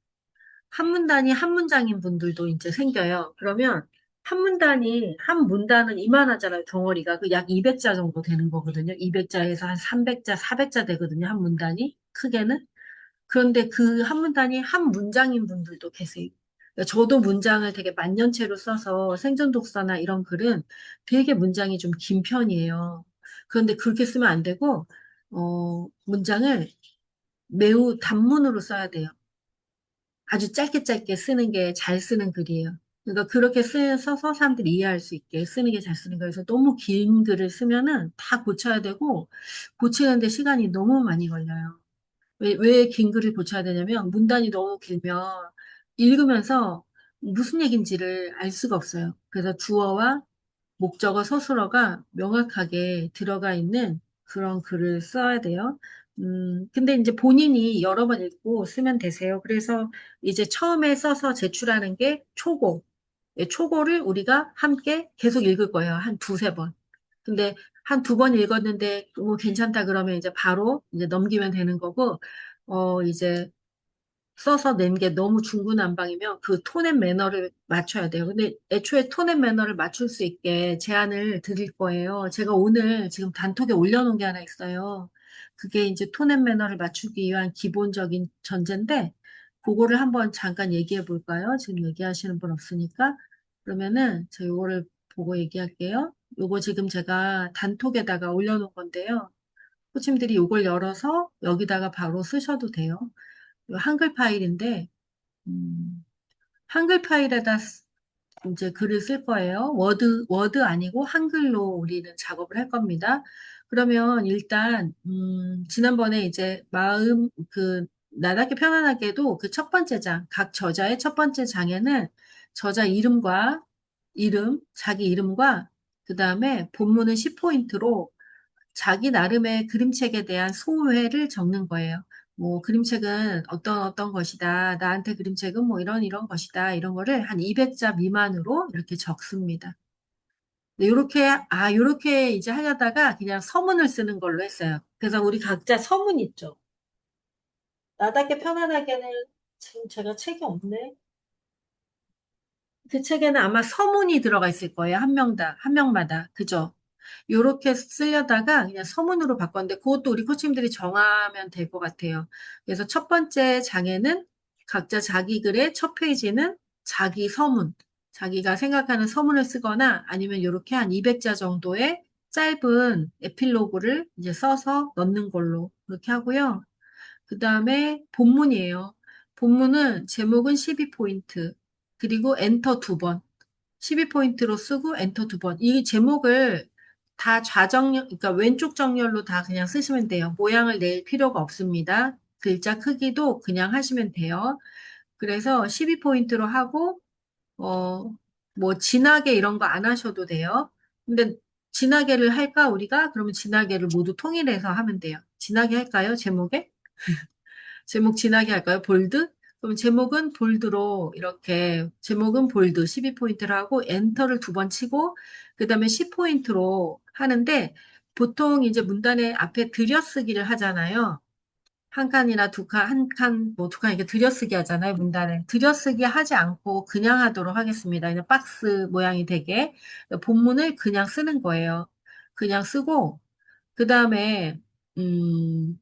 한 문단이 한 문장인 분들도 이제 생겨요. 그러면 한 문단은 이만하잖아요. 덩어리가 그 약 200자 정도 되는 거거든요. 200자에서 한 300자, 400자 되거든요. 한 문단이 크게는. 그런데 그 한 문단이 한 문장인 분들도 계세요. 그러니까 저도 문장을 되게 만년체로 써서 생존 독서나 이런 글은 되게 문장이 좀 긴 편이에요. 그런데 그렇게 쓰면 안 되고, 문장을 매우 단문으로 써야 돼요. 아주 짧게 짧게 쓰는 게 잘 쓰는 글이에요. 그러니까 그렇게 써서 사람들이 이해할 수 있게 쓰는 게 잘 쓰는 거예요. 그래서 너무 긴 글을 쓰면은 다 고쳐야 되고, 고치는데 시간이 너무 많이 걸려요. 왜 긴 글을 고쳐야 되냐면 문단이 너무 길면 읽으면서 무슨 얘기인지를 알 수가 없어요. 그래서 주어와 목적어, 서술어가 명확하게 들어가 있는 그런 글을 써야 돼요. 근데 이제 본인이 여러 번 읽고 쓰면 되세요. 그래서 이제 처음에 써서 제출하는 게 초고. 예, 초고를 우리가 함께 계속 읽을 거예요. 한 두세 번. 근데 한 두 번 읽었는데 뭐 괜찮다 그러면 이제 바로 이제 넘기면 되는 거고, 이제 써서 낸 게 너무 중구난방이면 그 톤앤 매너를 맞춰야 돼요. 근데 애초에 톤앤 매너를 맞출 수 있게 제안을 드릴 거예요. 제가 오늘 지금 단톡에 올려놓은 게 하나 있어요. 그게 이제 톤앤 매너를 맞추기 위한 기본적인 전제인데, 그거를 한번 잠깐 얘기해 볼까요? 지금 얘기하시는 분 없으니까. 그러면은 저 요거를 보고 얘기할게요. 요거 지금 제가 단톡에다가 올려놓은 건데요. 코치님들이 요걸 열어서 여기다가 바로 쓰셔도 돼요. 요 한글 파일인데, 음, 한글 파일에다 이제 글을 쓸 거예요. 워드 아니고 한글로 우리는 작업을 할 겁니다. 그러면 일단, 지난번에 이제 나답게 편안하게도 그 첫 번째 장, 각 저자의 첫 번째 장에는 저자 자기 이름과, 그 다음에 본문은 10포인트로 자기 나름의 그림책에 대한 소회를 적는 거예요. 뭐 그림책은 어떤 것이다. 나한테 그림책은 뭐 이런 것이다. 이런 거를 한 200자 미만으로 이렇게 적습니다. 요렇게 이제 하려다가 그냥 서문을 쓰는 걸로 했어요. 그래서 우리 각자 서문 있죠. 나답게 편안하게는 지금 제가 책이 없네. 그 책에는 아마 서문이 들어가 있을 거예요. 한 명마다. 그죠? 요렇게 쓰려다가 그냥 서문으로 바꿨는데 그것도 우리 코치님들이 정하면 될 것 같아요. 그래서 첫 번째 장에는 각자 자기 글의 첫 페이지는 자기 서문, 자기가 생각하는 서문을 쓰거나 아니면 요렇게 한 200자 정도의 짧은 에필로그를 이제 써서 넣는 걸로 그렇게 하고요. 그 다음에 본문이에요. 본문은 제목은 12포인트, 그리고 엔터 두 번. 12포인트로 쓰고 엔터 두 번. 이 제목을 다 좌정렬, 그러니까 왼쪽 정렬로 다 그냥 쓰시면 돼요. 모양을 낼 필요가 없습니다. 글자 크기도 그냥 하시면 돼요. 그래서 12포인트로 하고, 어, 뭐, 진하게 이런 거 안 하셔도 돼요. 근데 진하게를 할까, 우리가? 그러면 진하게를 모두 통일해서 하면 돼요. 진하게 할까요, 제목에? 제목 진하게 할까요? 볼드? 그럼 제목은 볼드로 이렇게 제목은 볼드 12포인트를 하고 엔터를 두 번 치고 그다음에 10포인트로 하는데 보통 이제 문단의 앞에 들여쓰기를 하잖아요. 한 칸이나 두 칸, 한 칸, 뭐 두 칸 이렇게 들여쓰기 하잖아요. 문단에. 들여쓰기 하지 않고 그냥 하도록 하겠습니다. 그냥 박스 모양이 되게 본문을 그냥 쓰는 거예요. 그냥 쓰고 그다음에 음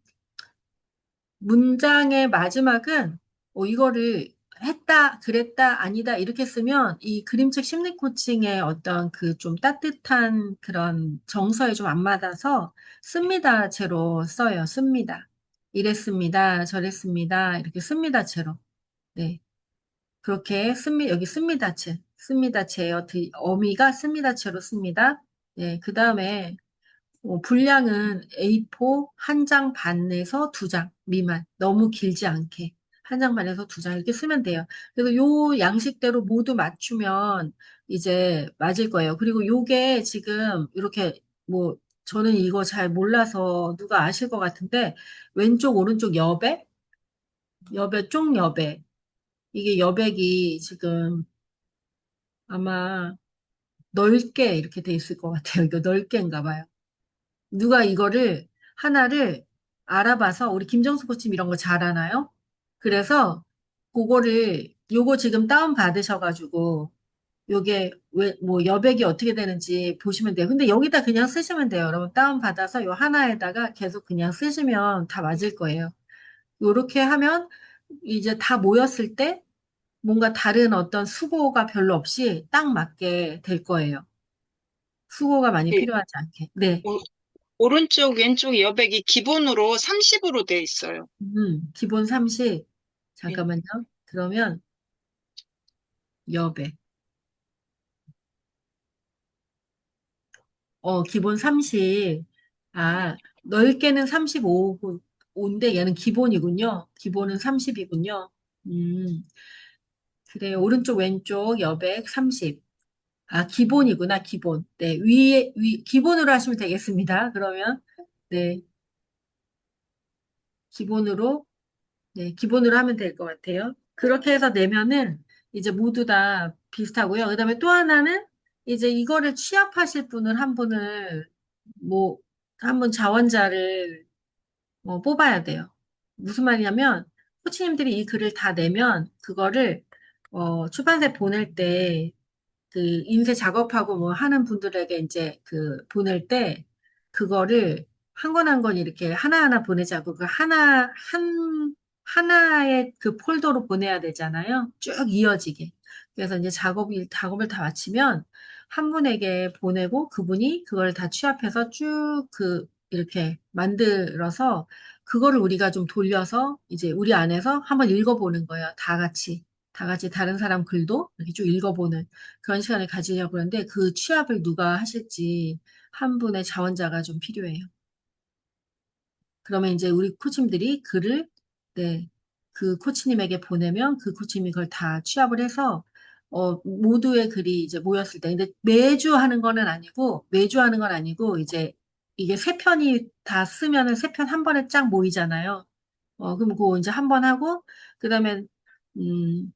문장의 마지막은 이거를 했다, 그랬다, 아니다 이렇게 쓰면 이 그림책 심리 코칭의 어떤 그 좀 따뜻한 그런 정서에 좀 안 맞아서 씁니다 채로 써요. 씁니다. 이랬습니다. 저랬습니다. 이렇게 씁니다 채로. 네. 그렇게 여기 씁니다 채. 씁니다 채요. 어미가 씁니다 채로 씁니다. 네. 그 다음에 분량은 A4 한 장 반에서 두 장 미만. 너무 길지 않게. 한 장 반에서 두 장 이렇게 쓰면 돼요. 그래서 요 양식대로 모두 맞추면 이제 맞을 거예요. 그리고 요게 지금 이렇게 뭐 저는 이거 잘 몰라서 누가 아실 것 같은데 왼쪽 오른쪽 쪽 여백 이게 여백이 지금 아마 넓게 이렇게 돼 있을 것 같아요. 이거 넓게인가 봐요. 누가 이거를 하나를 알아봐서 우리 김정수 코치 이런 거 잘하나요? 그래서 그거를 요거 지금 다운 받으셔가지고 요게 왜 뭐 여백이 어떻게 되는지 보시면 돼요. 근데 여기다 그냥 쓰시면 돼요. 여러분 다운 받아서 요 하나에다가 계속 그냥 쓰시면 다 맞을 거예요. 요렇게 하면 이제 다 모였을 때 뭔가 다른 어떤 수고가 별로 없이 딱 맞게 될 거예요. 수고가 많이 네, 필요하지 않게. 네. 오, 오른쪽, 왼쪽 여백이 기본으로 30으로 돼 있어요. 기본 30. 네. 잠깐만요. 그러면 여백. 기본 30. 넓게는 35인데 얘는 기본이군요. 기본은 30이군요. 음, 그래. 오른쪽, 왼쪽 여백 30. 기본이구나, 기본. 네, 기본으로 하시면 되겠습니다. 그러면, 네, 기본으로 네, 기본으로 하면 될 것 같아요. 그렇게 해서 내면은 이제 모두 다 비슷하고요. 그다음에 또 하나는 이제 이거를 취합하실 분을 한 분을 뭐, 한 분 자원자를 뽑아야 돼요. 무슨 말이냐면 코치님들이 이 글을 다 내면 그거를 출판사에 보낼 때 그 인쇄 작업하고 뭐 하는 분들에게 이제 그 보낼 때 그거를 한 권 한 권 이렇게 하나하나 보내지 않고 그 하나의 그 폴더로 보내야 되잖아요. 쭉 이어지게. 그래서 이제 작업을 다 마치면 한 분에게 보내고 그분이 그걸 다 취합해서 쭉 이렇게 만들어서 그거를 우리가 좀 돌려서 이제 우리 안에서 한번 읽어보는 거예요. 다 같이. 다 같이 다른 사람 글도 이렇게 쭉 읽어보는 그런 시간을 가지려고 하는데 그 취합을 누가 하실지 한 분의 자원자가 좀 필요해요. 그러면 이제 우리 코치님들이 글을 네, 그 코치님에게 보내면 그 코치님이 그걸 다 취합을 해서 모두의 글이 이제 모였을 때 근데 매주 하는 건 아니고 이제 이게 세 편이 다 쓰면은 세 편 한 번에 쫙 모이잖아요. 그럼 그거 이제 한 번 하고 그다음에 음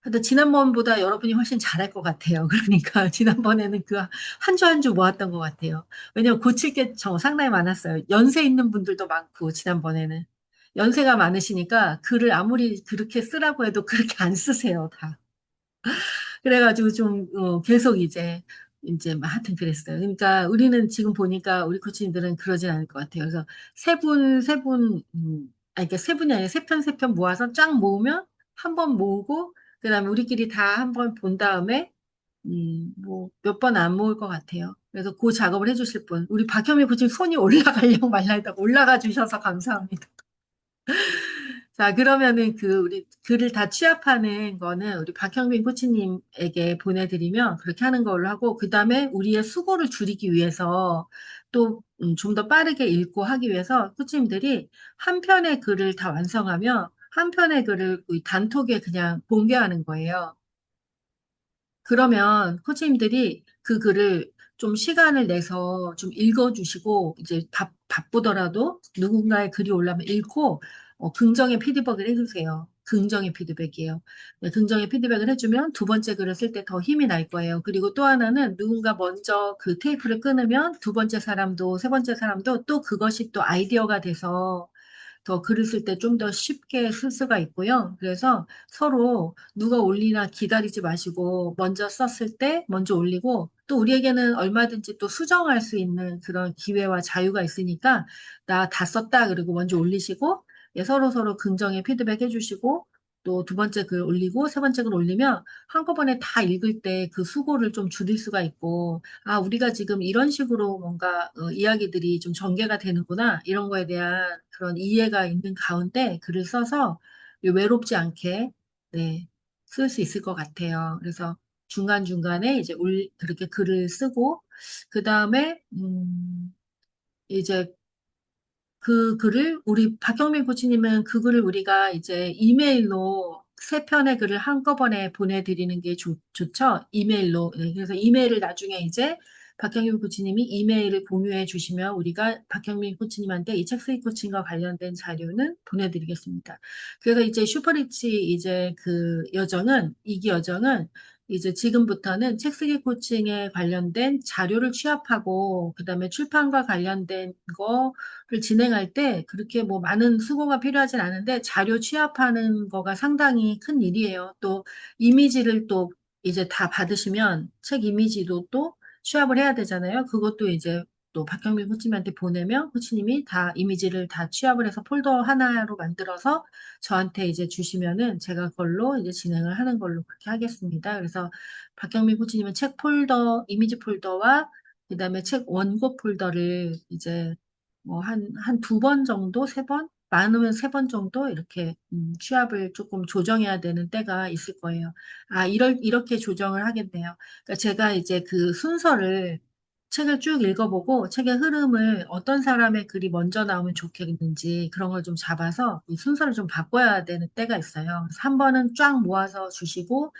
근데 지난번보다 여러분이 훨씬 잘할 것 같아요. 그러니까 지난번에는 그 한 주 한 주 모았던 것 같아요. 왜냐면 고칠 게 상당히 많았어요. 연세 있는 분들도 많고, 지난번에는. 연세가 많으시니까 글을 아무리 그렇게 쓰라고 해도 그렇게 안 쓰세요, 다. 그래가지고 좀 계속 이제 하여튼 그랬어요. 그러니까 우리는 지금 보니까 우리 코치님들은 그러진 않을 것 같아요. 그래서 이렇게 세 분이 아니라 세 편 모아서 쫙 모으면 한 번 모으고 그다음에 우리끼리 다 한 번 본 다음에 뭐 몇 번 안 모을 것 같아요. 그래서 그 작업을 해주실 분 우리 박현미 코치님 손이 올라가려고 말라 했다고 올라가 주셔서 감사합니다. 자, 그러면은 우리 글을 다 취합하는 거는 우리 박형민 코치님에게 보내드리면 그렇게 하는 걸로 하고, 그 다음에 우리의 수고를 줄이기 위해서 또 좀 더 빠르게 읽고 하기 위해서 코치님들이 한 편의 글을 다 완성하면 한 편의 글을 이 단톡에 그냥 공개하는 거예요. 그러면 코치님들이 그 글을 좀 시간을 내서 좀 읽어주시고, 이제 바쁘더라도 누군가의 글이 올라오면 읽고, 긍정의 피드백을 해주세요. 긍정의 피드백이에요. 네, 긍정의 피드백을 해주면 두 번째 글을 쓸 때 더 힘이 날 거예요. 그리고 또 하나는 누군가 먼저 그 테이프를 끊으면 두 번째 사람도, 세 번째 사람도 또 그것이 또 아이디어가 돼서 더 글을 쓸 때 좀 더 쉽게 쓸 수가 있고요. 그래서 서로 누가 올리나 기다리지 마시고 먼저 썼을 때 먼저 올리고, 또 우리에게는 얼마든지 또 수정할 수 있는 그런 기회와 자유가 있으니까 나 다 썼다 그리고 먼저 올리시고, 예, 서로 서로 긍정의 피드백 해주시고, 또 두 번째 글 올리고 세 번째 글 올리면 한꺼번에 다 읽을 때 그 수고를 좀 줄일 수가 있고, 아, 우리가 지금 이런 식으로 뭔가 이야기들이 좀 전개가 되는구나, 이런 거에 대한 그런 이해가 있는 가운데 글을 써서 외롭지 않게, 네, 쓸 수 있을 것 같아요. 그래서 중간중간에 이제 그렇게 글을 쓰고, 그 다음에, 이제 그 글을 우리 박경민 코치님은 그 글을 우리가 이제 이메일로 세 편의 글을 한꺼번에 보내드리는 게 좋죠. 이메일로. 네, 그래서 이메일을 나중에 이제 박경민 코치님이 이메일을 공유해 주시면 우리가 박경민 코치님한테 이 책쓰기 코칭과 관련된 자료는 보내드리겠습니다. 그래서 이제 슈퍼리치 이제 그 여정은, 이기 여정은 이제 지금부터는 책쓰기 코칭에 관련된 자료를 취합하고, 그다음에 출판과 관련된 거를 진행할 때 그렇게 뭐 많은 수고가 필요하진 않은데 자료 취합하는 거가 상당히 큰 일이에요. 또 이미지를 또 이제 다 받으시면 책 이미지도 또 취합을 해야 되잖아요. 그것도 이제 또 박경민 코치님한테 보내면 코치님이 다 이미지를 다 취합을 해서 폴더 하나로 만들어서 저한테 이제 주시면은 제가 그걸로 이제 진행을 하는 걸로 그렇게 하겠습니다. 그래서 박경민 코치님은 책 폴더, 이미지 폴더와 그다음에 책 원고 폴더를 이제 뭐 한 두 번 정도, 세 번? 많으면 세 번 정도 이렇게 취합을 조금 조정해야 되는 때가 있을 거예요. 아, 이렇게 조정을 하겠네요. 그러니까 제가 이제 그 순서를 책을 쭉 읽어보고 책의 흐름을 어떤 사람의 글이 먼저 나오면 좋겠는지 그런 걸 좀 잡아서 이 순서를 좀 바꿔야 되는 때가 있어요. 그래서 한 번은 쫙 모아서 주시고,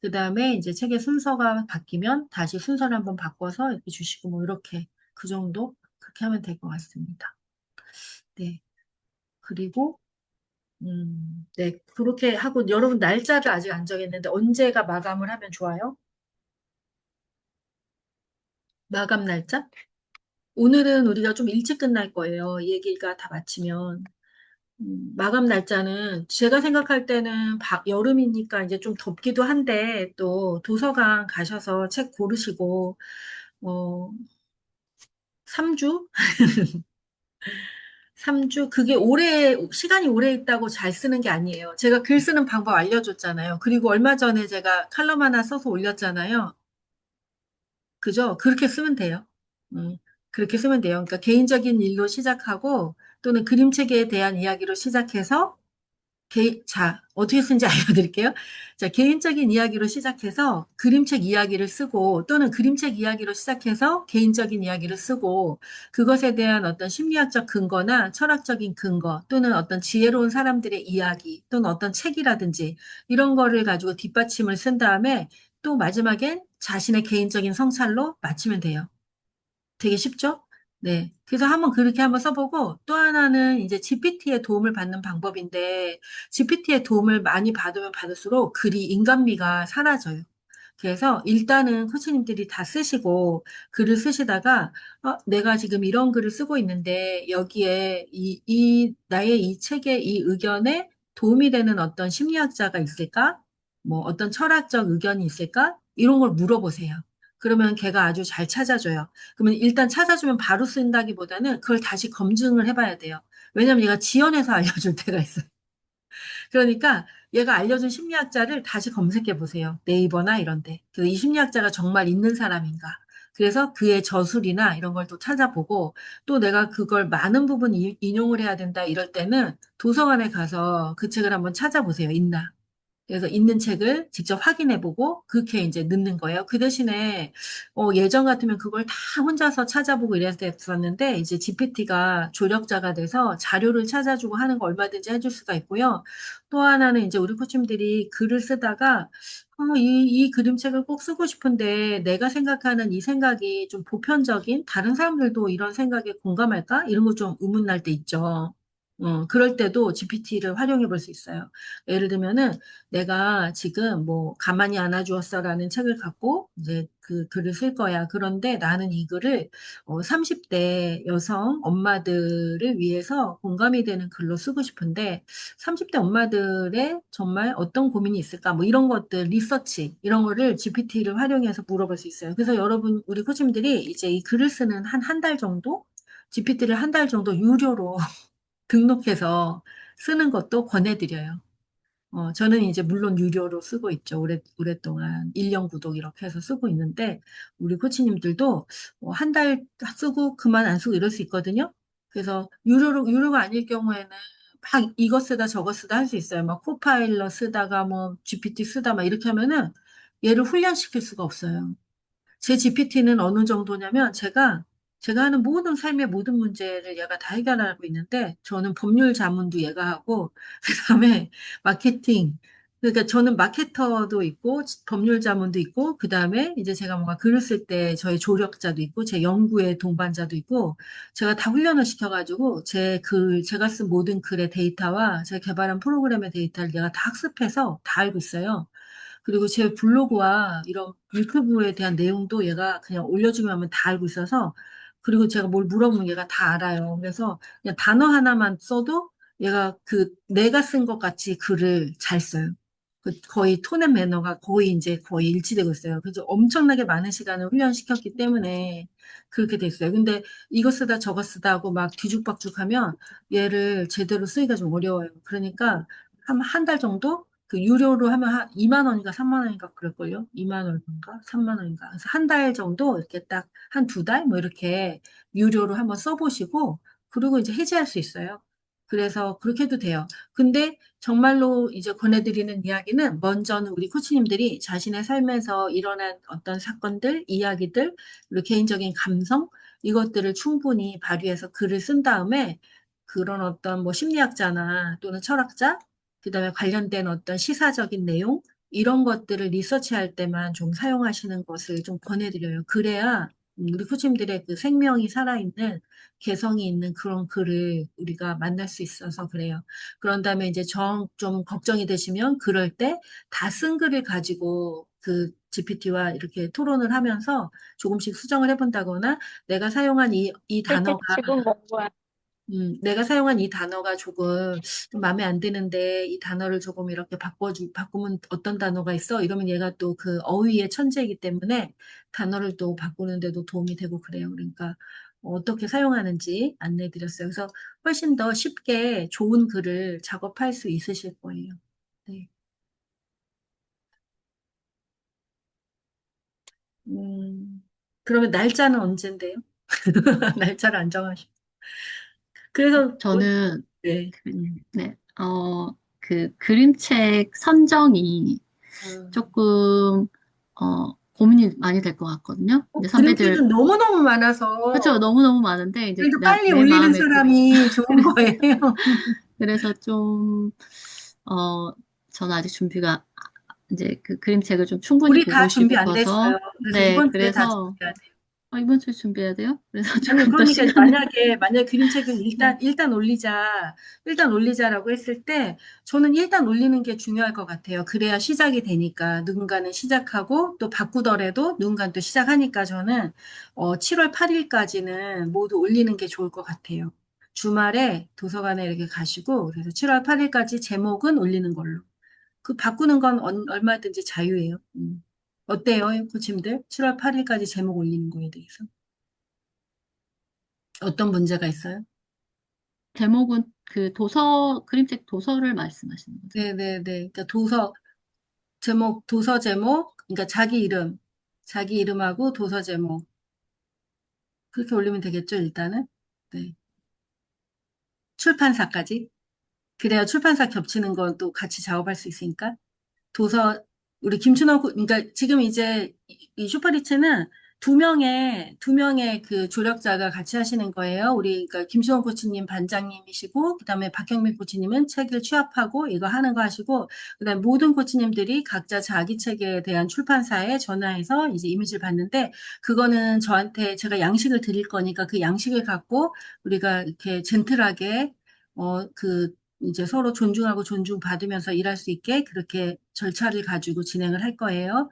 그 다음에 이제 책의 순서가 바뀌면 다시 순서를 한번 바꿔서 이렇게 주시고, 뭐 이렇게 그 정도 그렇게 하면 될 것 같습니다. 네. 그리고 네, 그렇게 하고 여러분 날짜를 아직 안 정했는데 언제가 마감을 하면 좋아요? 마감 날짜? 오늘은 우리가 좀 일찍 끝날 거예요. 이 얘기가 다 마치면. 마감 날짜는 제가 생각할 때는 여름이니까 이제 좀 덥기도 한데 또 도서관 가셔서 책 고르시고, 어, 3주? 3주? 그게 시간이 오래 있다고 잘 쓰는 게 아니에요. 제가 글 쓰는 방법 알려줬잖아요. 그리고 얼마 전에 제가 칼럼 하나 써서 올렸잖아요. 그죠? 그렇게 쓰면 돼요. 음, 그렇게 쓰면 돼요. 그러니까 개인적인 일로 시작하고 또는 그림책에 대한 이야기로 시작해서 자, 어떻게 쓰는지 알려드릴게요. 자, 개인적인 이야기로 시작해서 그림책 이야기를 쓰고 또는 그림책 이야기로 시작해서 개인적인 이야기를 쓰고, 그것에 대한 어떤 심리학적 근거나 철학적인 근거 또는 어떤 지혜로운 사람들의 이야기 또는 어떤 책이라든지 이런 거를 가지고 뒷받침을 쓴 다음에 또 마지막엔 자신의 개인적인 성찰로 마치면 돼요. 되게 쉽죠? 네. 그래서 그렇게 한번 써보고, 또 하나는 이제 GPT의 도움을 받는 방법인데, GPT의 도움을 많이 받으면 받을수록 글이 인간미가 사라져요. 그래서 일단은 코치님들이 다 쓰시고, 글을 쓰시다가, 내가 지금 이런 글을 쓰고 있는데, 여기에 나의 이 책의 이 의견에 도움이 되는 어떤 심리학자가 있을까? 뭐 어떤 철학적 의견이 있을까? 이런 걸 물어보세요. 그러면 걔가 아주 잘 찾아줘요. 그러면 일단 찾아주면 바로 쓴다기보다는 그걸 다시 검증을 해봐야 돼요. 왜냐면 얘가 지연해서 알려줄 때가 있어요. 그러니까 얘가 알려준 심리학자를 다시 검색해 보세요. 네이버나 이런 데. 그래서 이 심리학자가 정말 있는 사람인가? 그래서 그의 저술이나 이런 걸 또 찾아보고 또 내가 그걸 많은 부분 인용을 해야 된다 이럴 때는 도서관에 가서 그 책을 한번 찾아보세요. 있나. 그래서 있는 책을 직접 확인해보고 그렇게 이제 넣는 거예요. 그 대신에 예전 같으면 그걸 다 혼자서 찾아보고 이랬었는데 이제 GPT가 조력자가 돼서 자료를 찾아주고 하는 거 얼마든지 해줄 수가 있고요. 또 하나는 이제 우리 코치님들이 글을 쓰다가 이 그림책을 꼭 쓰고 싶은데 내가 생각하는 이 생각이 좀 보편적인 다른 사람들도 이런 생각에 공감할까? 이런 거 좀 의문 날 때 있죠. 그럴 때도 GPT를 활용해 볼 수 있어요. 예를 들면은 내가 지금 뭐 가만히 안아주었어라는 책을 갖고 이제 그 글을 쓸 거야. 그런데 나는 이 글을 30대 여성 엄마들을 위해서 공감이 되는 글로 쓰고 싶은데 30대 엄마들의 정말 어떤 고민이 있을까? 뭐 이런 것들 리서치 이런 거를 GPT를 활용해서 물어볼 수 있어요. 그래서 여러분 우리 코치님들이 이제 이 글을 쓰는 한 달 정도 GPT를 한 달 정도 유료로 등록해서 쓰는 것도 권해드려요. 저는 이제 물론 유료로 쓰고 있죠. 오랫동안 1년 구독 이렇게 해서 쓰고 있는데, 우리 코치님들도 한 달 쓰고 그만 안 쓰고 이럴 수 있거든요. 그래서 유료가 아닐 경우에는 막 이거 쓰다 저거 쓰다 할 수 있어요. 막 코파일러 쓰다가 뭐 GPT 쓰다 막 이렇게 하면은 얘를 훈련시킬 수가 없어요. 제 GPT는 어느 정도냐면 제가 하는 모든 삶의 모든 문제를 얘가 다 해결하고 있는데 저는 법률 자문도 얘가 하고 그다음에 마케팅 그러니까 저는 마케터도 있고 법률 자문도 있고 그다음에 이제 제가 뭔가 글을 쓸 때 저희 조력자도 있고 제 연구의 동반자도 있고 제가 다 훈련을 시켜가지고 제가 쓴 모든 글의 데이터와 제가 개발한 프로그램의 데이터를 얘가 다 학습해서 다 알고 있어요. 그리고 제 블로그와 이런 유튜브에 대한 내용도 얘가 그냥 올려주면 하면 다 알고 있어서, 그리고 제가 뭘 물어보면 얘가 다 알아요. 그래서 그냥 단어 하나만 써도 얘가 내가 쓴 것 같이 글을 잘 써요. 거의 톤앤 매너가 거의 일치되고 있어요. 그래서 엄청나게 많은 시간을 훈련시켰기 때문에 그렇게 됐어요. 근데 이거 쓰다 저거 쓰다 하고 막 뒤죽박죽 하면 얘를 제대로 쓰기가 좀 어려워요. 그러니까 한 달 정도 유료로 하면 한 2만 원인가 3만 원인가 그럴걸요? 2만 원인가 3만 원인가. 그래서 한 달 정도 이렇게 딱 한 두 달 뭐 이렇게 유료로 한번 써보시고 그리고 이제 해지할 수 있어요. 그래서 그렇게 해도 돼요. 근데 정말로 이제 권해드리는 이야기는 먼저는 우리 코치님들이 자신의 삶에서 일어난 어떤 사건들, 이야기들, 그리고 개인적인 감성 이것들을 충분히 발휘해서 글을 쓴 다음에 그런 어떤 뭐 심리학자나 또는 철학자 그다음에 관련된 어떤 시사적인 내용, 이런 것들을 리서치할 때만 좀 사용하시는 것을 좀 권해드려요. 그래야 우리 코치님들의 그 생명이 살아있는 개성이 있는 그런 글을 우리가 만날 수 있어서 그래요. 그런 다음에 이제 좀 걱정이 되시면 그럴 때 다 쓴 글을 가지고 그 GPT와 이렇게 토론을 하면서 조금씩 수정을 해본다거나 내가 사용한 이 단어가 지금 뭔가 내가 사용한 이 단어가 조금 좀 마음에 안 드는데 이 단어를 조금 이렇게 바꾸면 어떤 단어가 있어? 이러면 얘가 또 그 어휘의 천재이기 때문에 단어를 또 바꾸는데도 도움이 되고 그래요. 그러니까 어떻게 사용하는지 안내해 드렸어요. 그래서 훨씬 더 쉽게 좋은 글을 작업할 수 있으실 거예요. 네. 그러면 날짜는 언젠데요? 날짜를 안 정하시고. 그래서, 저는, 네. 네, 그 그림책 선정이 음. 조금, 고민이 많이 될 것 같거든요. 근데 선배들, 그림책은 너무너무 그렇죠. 많아서 너무너무 많은데, 이제 그래도 빨리 내 올리는 마음에 또, 사람이 좋은 거예요. 그래서 좀, 어, 저는 아직 준비가, 이제 그 그림책을 좀 충분히 우리 다 보고 준비 안 됐어요. 싶어서, 그래서 네, 이번 주에 다 그래서, 준비해야 돼요. 이번 주에 준비해야 돼요? 그래서 아니, 조금 더 그러니까 시간을, 만약에 그림책을 네. 일단 올리자라고 했을 때, 저는 일단 올리는 게 중요할 것 같아요. 그래야 시작이 되니까. 누군가는 시작하고, 또 바꾸더라도 누군가는 또 시작하니까 저는, 7월 8일까지는 모두 올리는 게 좋을 것 같아요. 주말에 도서관에 이렇게 가시고, 그래서 7월 8일까지 제목은 올리는 걸로. 그 바꾸는 건 얼마든지 자유예요. 어때요, 코치님들? 7월 8일까지 제목 올리는 거에 대해서. 어떤 문제가 있어요? 제목은 그 그림책 도서를 말씀하시는 거죠? 네네네. 그러니까 도서 제목, 그러니까 자기 이름하고 도서 제목. 그렇게 올리면 되겠죠, 일단은. 네. 출판사까지. 그래야 출판사 겹치는 건 또 같이 작업할 수 있으니까. 도서, 우리 김춘호, 그러니까 지금 이제 이 슈퍼리치는 두 명의 그 조력자가 같이 하시는 거예요. 우리, 그러니까 김춘호 코치님 반장님이시고, 그 다음에 박형민 코치님은 책을 취합하고 이거 하는 거 하시고, 그 다음에 모든 코치님들이 각자 자기 책에 대한 출판사에 전화해서 이제 이미지를 받는데, 그거는 저한테 제가 양식을 드릴 거니까 그 양식을 갖고 우리가 이렇게 젠틀하게, 이제 서로 존중하고 존중받으면서 일할 수 있게 그렇게 절차를 가지고 진행을 할 거예요.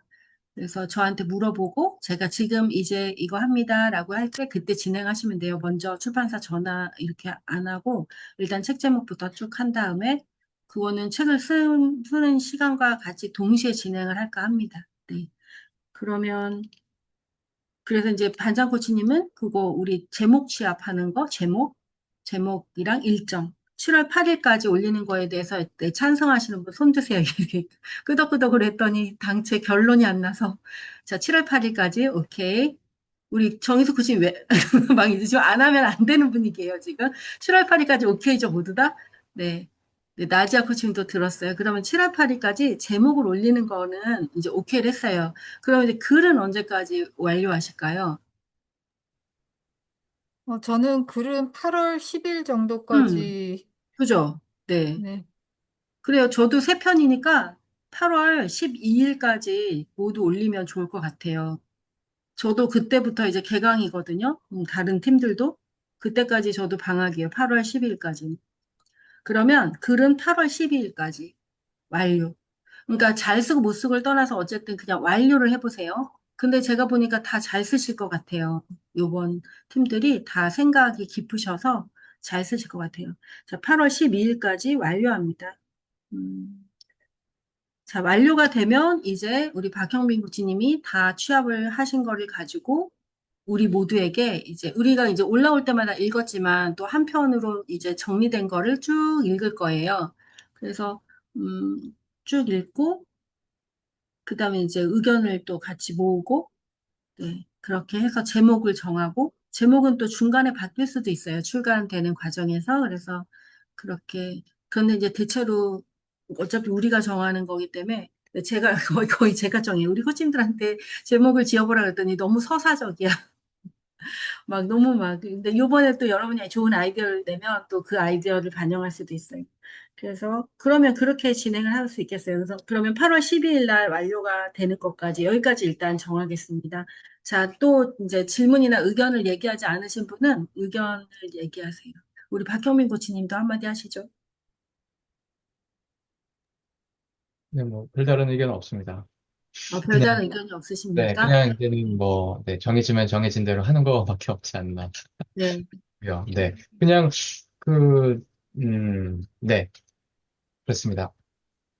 그래서 저한테 물어보고 제가 지금 이제 이거 합니다라고 할 때 그때 진행하시면 돼요. 먼저 출판사 전화 이렇게 안 하고 일단 책 제목부터 쭉 한 다음에 그거는 책을 쓰는 시간과 같이 동시에 진행을 할까 합니다. 네. 그러면 그래서 이제 반장 코치님은 그거 우리 제목 취합하는 거, 제목이랑 일정. 7월 8일까지 올리는 거에 대해서 네, 찬성하시는 분 손 드세요. 이렇게 끄덕끄덕을 했더니 당최 결론이 안 나서. 자, 7월 8일까지, 오케이. 우리 정희수 코치님 왜, 막 이제 지금 안 하면 안 되는 분위기예요, 지금. 7월 8일까지 오케이죠, 모두 다? 네. 네, 나지아 코치님도 들었어요. 그러면 7월 8일까지 제목을 올리는 거는 이제 오케이를 했어요. 그럼 이제 글은 언제까지 완료하실까요? 저는 글은 8월 10일 음, 정도까지, 그죠? 네. 네. 그래요. 저도 세 편이니까 8월 12일까지 모두 올리면 좋을 것 같아요. 저도 그때부터 이제 개강이거든요. 다른 팀들도. 그때까지 저도 방학이에요. 8월 10일까지. 그러면 글은 8월 12일까지 완료. 그러니까 잘 쓰고 못 쓰고를 떠나서 어쨌든 그냥 완료를 해보세요. 근데 제가 보니까 다 잘 쓰실 것 같아요. 요번 팀들이 다 생각이 깊으셔서 잘 쓰실 것 같아요. 자, 8월 12일까지 완료합니다. 음, 자, 완료가 되면 이제 우리 박형민 코치님이 다 취합을 하신 거를 가지고 우리 모두에게 이제 우리가 이제 올라올 때마다 읽었지만 또 한편으로 이제 정리된 거를 쭉 읽을 거예요. 그래서 쭉 읽고 그다음에 이제 의견을 또 같이 모으고 네, 그렇게 해서 제목을 정하고 제목은 또 중간에 바뀔 수도 있어요. 출간되는 과정에서. 그래서 그렇게 그런데 이제 대체로 어차피 우리가 정하는 거기 때문에 제가 거의 제가 정해요. 우리 코치님들한테 제목을 지어보라 그랬더니 너무 서사적이야. 막 너무 막 근데 요번에 또 여러분이 좋은 아이디어를 내면 또 그 아이디어를 반영할 수도 있어요. 그래서 그러면 그렇게 진행을 할 수 있겠어요. 그래서 그러면 8월 12일 날 완료가 되는 것까지 여기까지 일단 정하겠습니다. 자, 또 이제 질문이나 의견을 얘기하지 않으신 분은 의견을 얘기하세요. 우리 박형민 코치님도 한마디 하시죠. 네, 뭐, 별다른 의견은 없습니다. 그냥, 별다른 의견이 네, 없으십니까? 그냥 이제는 뭐, 네, 정해지면 정해진 대로 하는 거밖에 없지 않나. 네. 요. 네, 그냥, 그, 네, 그렇습니다.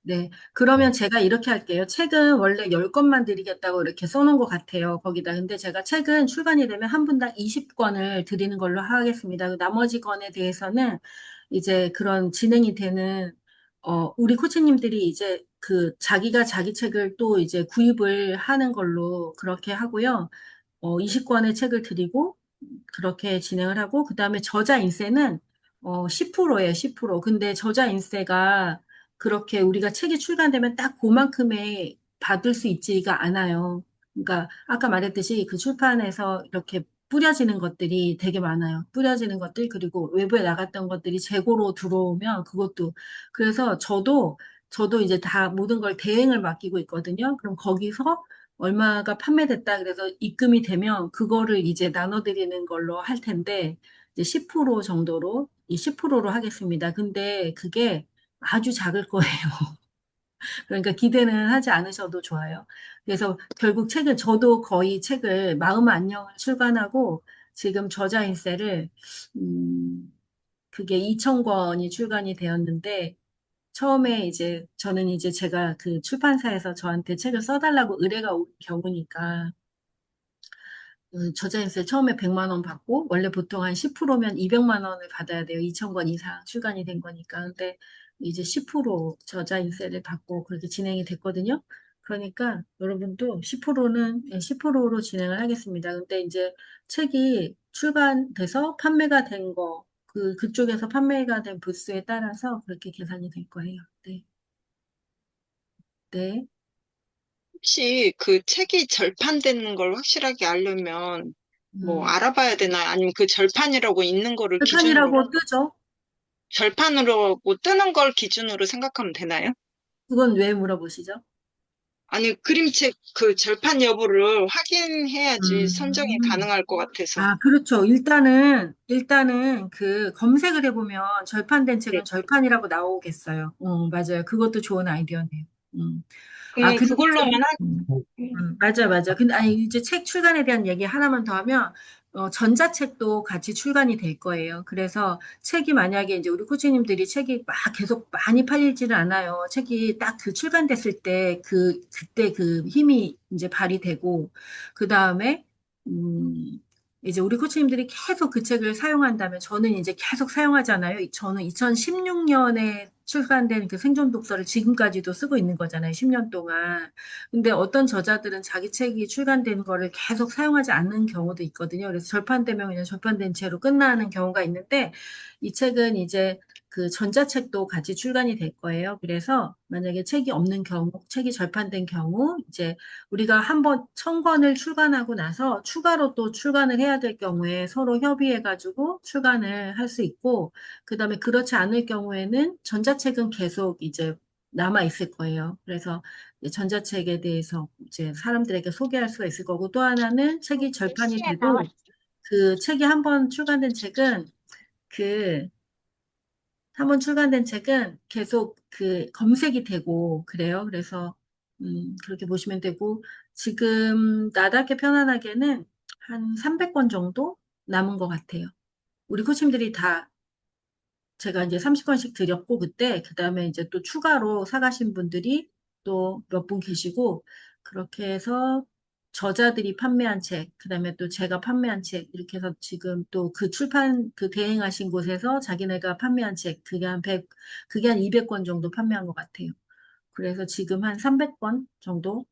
네. 네, 그러면 제가 이렇게 할게요. 책은 원래 10권만 드리겠다고 이렇게 써놓은 것 같아요. 거기다. 근데 제가 책은 출간이 되면 한 분당 20권을 드리는 걸로 하겠습니다. 그 나머지 권에 대해서는 이제 그런 진행이 되는, 우리 코치님들이 이제 그 자기가 자기 책을 또 이제 구입을 하는 걸로 그렇게 하고요. 20권의 책을 드리고, 그렇게 진행을 하고, 그 다음에 저자 인세는 10%예요, 10%. 근데 저자 인세가 그렇게 우리가 책이 출간되면 딱 그만큼의 받을 수 있지가 않아요. 그러니까 아까 말했듯이 그 출판에서 이렇게 뿌려지는 것들이 되게 많아요. 뿌려지는 것들, 그리고 외부에 나갔던 것들이 재고로 들어오면 그것도, 그래서 저도 이제 다 모든 걸 대행을 맡기고 있거든요. 그럼 거기서 얼마가 판매됐다 그래서 입금이 되면 그거를 이제 나눠드리는 걸로 할 텐데 이제 10% 정도로 이 10%로 하겠습니다. 근데 그게 아주 작을 거예요. 그러니까 기대는 하지 않으셔도 좋아요. 그래서 결국 책을 저도 거의 책을 마음 안녕을 출간하고 지금 저자인세를 그게 2,000권이 출간이 되었는데 처음에 이제 저는 이제 제가 그 출판사에서 저한테 책을 써달라고 의뢰가 온 경우니까 저자인세 처음에 100만 원 받고 원래 보통 한 10%면 200만 원을 받아야 돼요. 2,000권 이상 출간이 된 거니까. 근데 이제 10% 저자인세를 받고 그렇게 진행이 됐거든요. 그러니까 여러분도 10%는 10%로 진행을 하겠습니다. 근데 이제 책이 출간돼서 판매가 된 거, 그쪽에서 판매가 된 부수에 따라서 그렇게 계산이 될 거예요. 네. 네. 혹시 그 책이 절판되는 걸 확실하게 알려면 뭐 음, 알아봐야 되나요? 아니면 그 절판이라고 있는 거를 기준으로, 절판이라고 뜨죠? 절판으로 뭐 뜨는 걸 기준으로 생각하면 되나요? 그건 왜 물어보시죠? 아니, 그림책 그 절판 여부를 확인해야지 선정이 음. 가능할 것 같아서. 아, 그렇죠. 일단은 그 검색을 해보면 절판된 네. 책은 절판이라고 나오겠어요. 맞아요. 그것도 좋은 아이디어네요. 음. 아, 그러면 그리고 그걸로만 음, 음, 맞아, 맞아. 근데 아니 이제 책 출간에 대한 얘기 하나만 더 하면 전자책도 같이 출간이 될 거예요. 그래서 책이 만약에 이제 우리 코치님들이 책이 막 계속 많이 팔리지는 않아요. 책이 딱 그 출간됐을 때 그때 그 힘이 이제 발휘되고 그 다음에 이제 우리 코치님들이 계속 그 책을 사용한다면 저는 이제 계속 사용하잖아요. 저는 2016년에 출간된 그 생존 독서를 지금까지도 쓰고 있는 거잖아요. 10년 동안. 근데 어떤 저자들은 자기 책이 출간된 거를 계속 사용하지 않는 경우도 있거든요. 그래서 절판되면 그냥 절판된 채로 끝나는 경우가 있는데 이 책은 이제 그 전자책도 같이 출간이 될 거예요. 그래서 만약에 책이 없는 경우, 책이 절판된 경우, 이제 우리가 한번 천 권을 출간하고 나서 추가로 또 출간을 해야 될 경우에 서로 협의해가지고 출간을 할 수 있고, 그 다음에 그렇지 않을 경우에는 전자책은 계속 이제 남아 있을 거예요. 그래서 이제 전자책에 대해서 이제 사람들에게 소개할 수가 있을 거고, 또 하나는 책이 절판이 돼도 그 책이 한 번 출간된 책은 그 한 번 출간된 책은 계속 그 검색이 되고 그래요. 그래서 그렇게 보시면 되고 지금 나답게 편안하게는 한 300권 정도 남은 것 같아요. 우리 코치님들이 다 제가 이제 30권씩 드렸고 그때 그다음에 이제 또 추가로 사가신 분들이 또 몇 분 계시고 그렇게 해서 저자들이 판매한 책, 그다음에 또 제가 판매한 책 이렇게 해서 지금 또 그 출판 그 대행하신 곳에서 자기네가 판매한 책 그게 한 200권 정도 판매한 것 같아요. 그래서 지금 한 300권 정도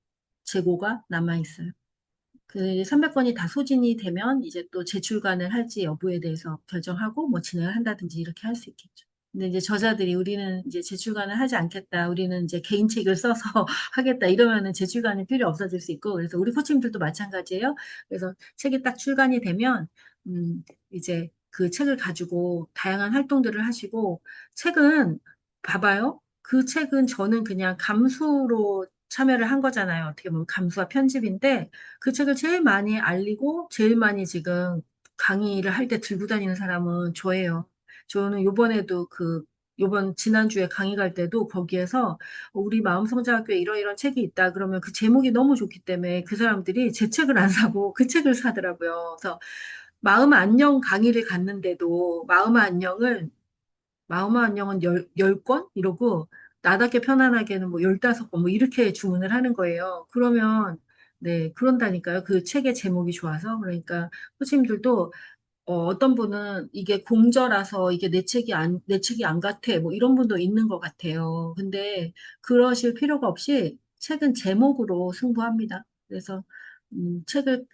재고가 남아 있어요. 그 300건이 다 소진이 되면 이제 또 재출간을 할지 여부에 대해서 결정하고 뭐 진행을 한다든지 이렇게 할 수 있겠죠. 근데 이제 저자들이 우리는 이제 재출간을 하지 않겠다. 우리는 이제 개인 책을 써서 하겠다. 이러면은 재출간이 필요 없어질 수 있고. 그래서 우리 코치님들도 마찬가지예요. 그래서 책이 딱 출간이 되면, 이제 그 책을 가지고 다양한 활동들을 하시고, 책은 봐봐요. 그 책은 저는 그냥 감수로 참여를 한 거잖아요. 어떻게 보면 감수와 편집인데, 그 책을 제일 많이 알리고 제일 많이 지금 강의를 할 때 들고 다니는 사람은 저예요. 저는 요번에도 요번 지난주에 강의 갈 때도 거기에서 우리 마음성장학교에 이런 책이 있다 그러면 그 제목이 너무 좋기 때문에 그 사람들이 제 책을 안 사고 그 책을 사더라고요. 그래서 마음 안녕 강의를 갔는데도 마음 안녕은 열 권? 이러고, 나답게 편안하게는 뭐 15권, 뭐 이렇게 주문을 하는 거예요. 그러면, 네, 그런다니까요. 그 책의 제목이 좋아서. 그러니까, 코치님들도, 어떤 분은 이게 공저라서 이게 내 책이 안 같아. 뭐 이런 분도 있는 것 같아요. 근데 그러실 필요가 없이 책은 제목으로 승부합니다. 그래서,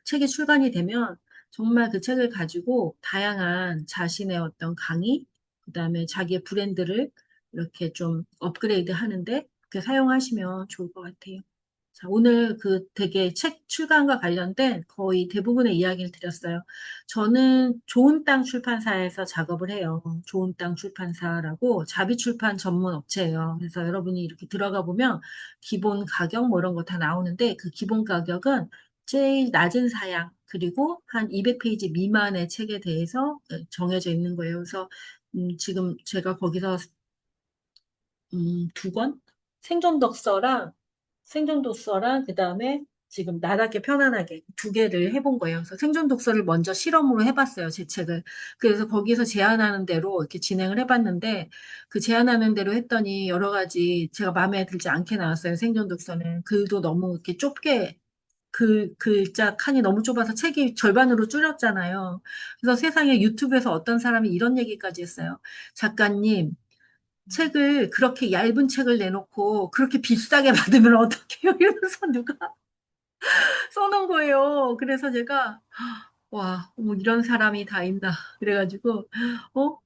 책이 출간이 되면 정말 그 책을 가지고 다양한 자신의 어떤 강의, 그다음에 자기의 브랜드를 이렇게 좀 업그레이드 하는데 그렇게 사용하시면 좋을 것 같아요. 자, 오늘 그 되게 책 출간과 관련된 거의 대부분의 이야기를 드렸어요. 저는 좋은 땅 출판사에서 작업을 해요. 좋은 땅 출판사라고 자비출판 전문 업체예요. 그래서 여러분이 이렇게 들어가 보면 기본 가격 뭐 이런 거 다 나오는데 그 기본 가격은 제일 낮은 사양 그리고 한 200페이지 미만의 책에 대해서 정해져 있는 거예요. 그래서 지금 제가 거기서 두 권? 생존 독서랑 그다음에 지금 나답게 편안하게 두 개를 해본 거예요. 그래서 생존 독서를 먼저 실험으로 해봤어요, 제 책을. 그래서 거기서 제안하는 대로 이렇게 진행을 해봤는데 그 제안하는 대로 했더니 여러 가지 제가 마음에 들지 않게 나왔어요, 생존 독서는. 글도 너무 이렇게 좁게 글자 칸이 너무 좁아서 책이 절반으로 줄였잖아요. 그래서 세상에 유튜브에서 어떤 사람이 이런 얘기까지 했어요. 작가님, 책을 그렇게 얇은 책을 내놓고 그렇게 비싸게 받으면 어떡해요? 이러면서 누가 써놓은 거예요. 그래서 제가 와, 뭐 이런 사람이 다 있나. 그래가지고,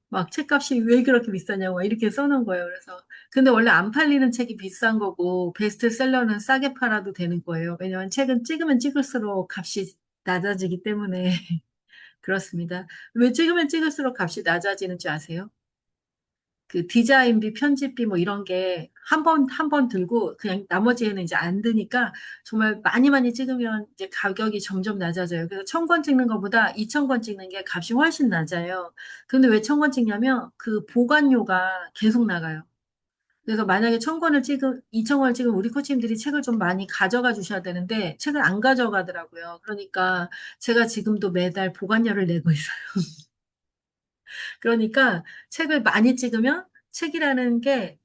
막 책값이 왜 그렇게 비싸냐고 이렇게 써놓은 거예요. 그래서, 근데 원래 안 팔리는 책이 비싼 거고, 베스트셀러는 싸게 팔아도 되는 거예요. 왜냐면 책은 찍으면 찍을수록 값이 낮아지기 때문에. 그렇습니다. 왜 찍으면 찍을수록 값이 낮아지는 줄 아세요? 그 디자인비, 편집비 뭐 이런 게 한 번 들고 그냥 나머지에는 이제 안 드니까 정말 많이 많이 찍으면 이제 가격이 점점 낮아져요. 그래서 1,000권 찍는 것보다 2,000권 찍는 게 값이 훨씬 낮아요. 근데 왜 1,000권 찍냐면 그 보관료가 계속 나가요. 그래서 만약에 1,000권을 찍은, 2,000권을 찍은 우리 코치님들이 책을 좀 많이 가져가 주셔야 되는데 책을 안 가져가더라고요. 그러니까 제가 지금도 매달 보관료를 내고 있어요. 그러니까 책을 많이 찍으면 책이라는 게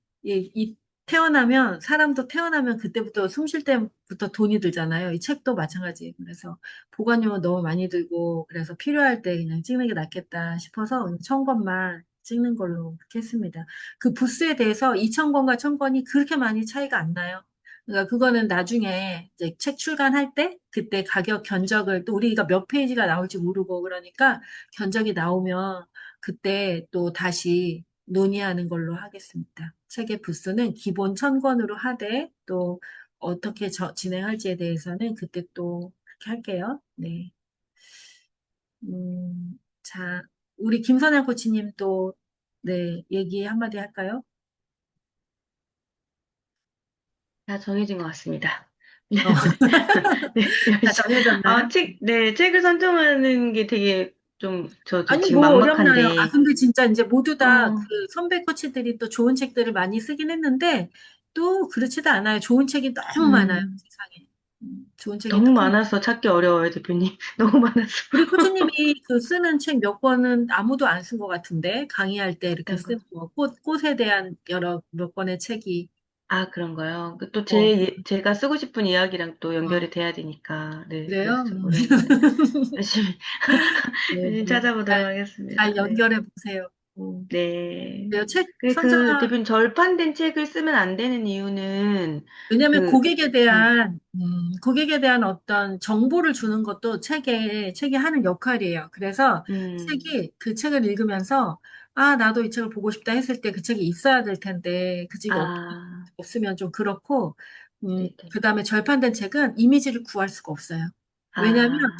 태어나면 사람도 태어나면 그때부터 숨쉴 때부터 돈이 들잖아요. 이 책도 마찬가지. 그래서 보관료 너무 많이 들고 그래서 필요할 때 그냥 찍는 게 낫겠다 싶어서 1,000권만 찍는 걸로 그렇게 했습니다. 그 부스에 대해서 2,000권과 1,000권이 그렇게 많이 차이가 안 나요. 그러니까 그거는 나중에 이제 책 출간할 때 그때 가격 견적을 또 우리가 몇 페이지가 나올지 모르고 그러니까 견적이 나오면 그때 또 다시 논의하는 걸로 하겠습니다. 책의 부수는 기본 1,000권으로 하되 또 어떻게 진행할지에 대해서는 그때 또 그렇게 할게요. 네. 자, 우리 김선영 코치님 또, 네, 얘기 한마디 할까요? 다 정해진 것 같습니다. 네, 어, 다 정해졌나요? 네, 책을 선정하는 게 되게 저 아니, 지금 뭐 어렵나요? 아, 막막한데, 근데 진짜 이제 모두 다 그 어, 선배 코치들이 또 좋은 책들을 많이 쓰긴 했는데 또 그렇지도 않아요. 좋은 책이 너무 많아요, 음, 세상에. 좋은 책이 너무 너무 많아서 찾기 어려워요, 대표님. 너무 많아서. 우리 코치님이 그 쓰는 책 몇 권은 아무도 안 쓴 것 같은데, 강의할 때 이렇게 어떤 거? 쓰는 거, 꽃에 대한 여러 몇 권의 책이, 아, 그런가요? 그 또 어, 제가 쓰고 싶은 이야기랑 또 어, 연결이 돼야 되니까, 네, 그래서 그래요? 좀 어려운데, 열심히, 네, 열심히 네. 찾아보도록 잘 하겠습니다. 네. 연결해 보세요. 네. 그래요. 책 선정하, 대표님 절판된 책을 쓰면 안 되는 이유는, 왜냐하면 그, 음, 고객에 대한 어떤 정보를 주는 것도 책이 하는 역할이에요. 그래서 음, 그 책을 읽으면서, 아, 나도 이 책을 보고 싶다 했을 때 그 책이 있어야 될 텐데, 그 책이 아, 없으면 좀 그렇고, 네네. 그 다음에 절판된 책은 이미지를 구할 수가 없어요. 왜냐하면 아,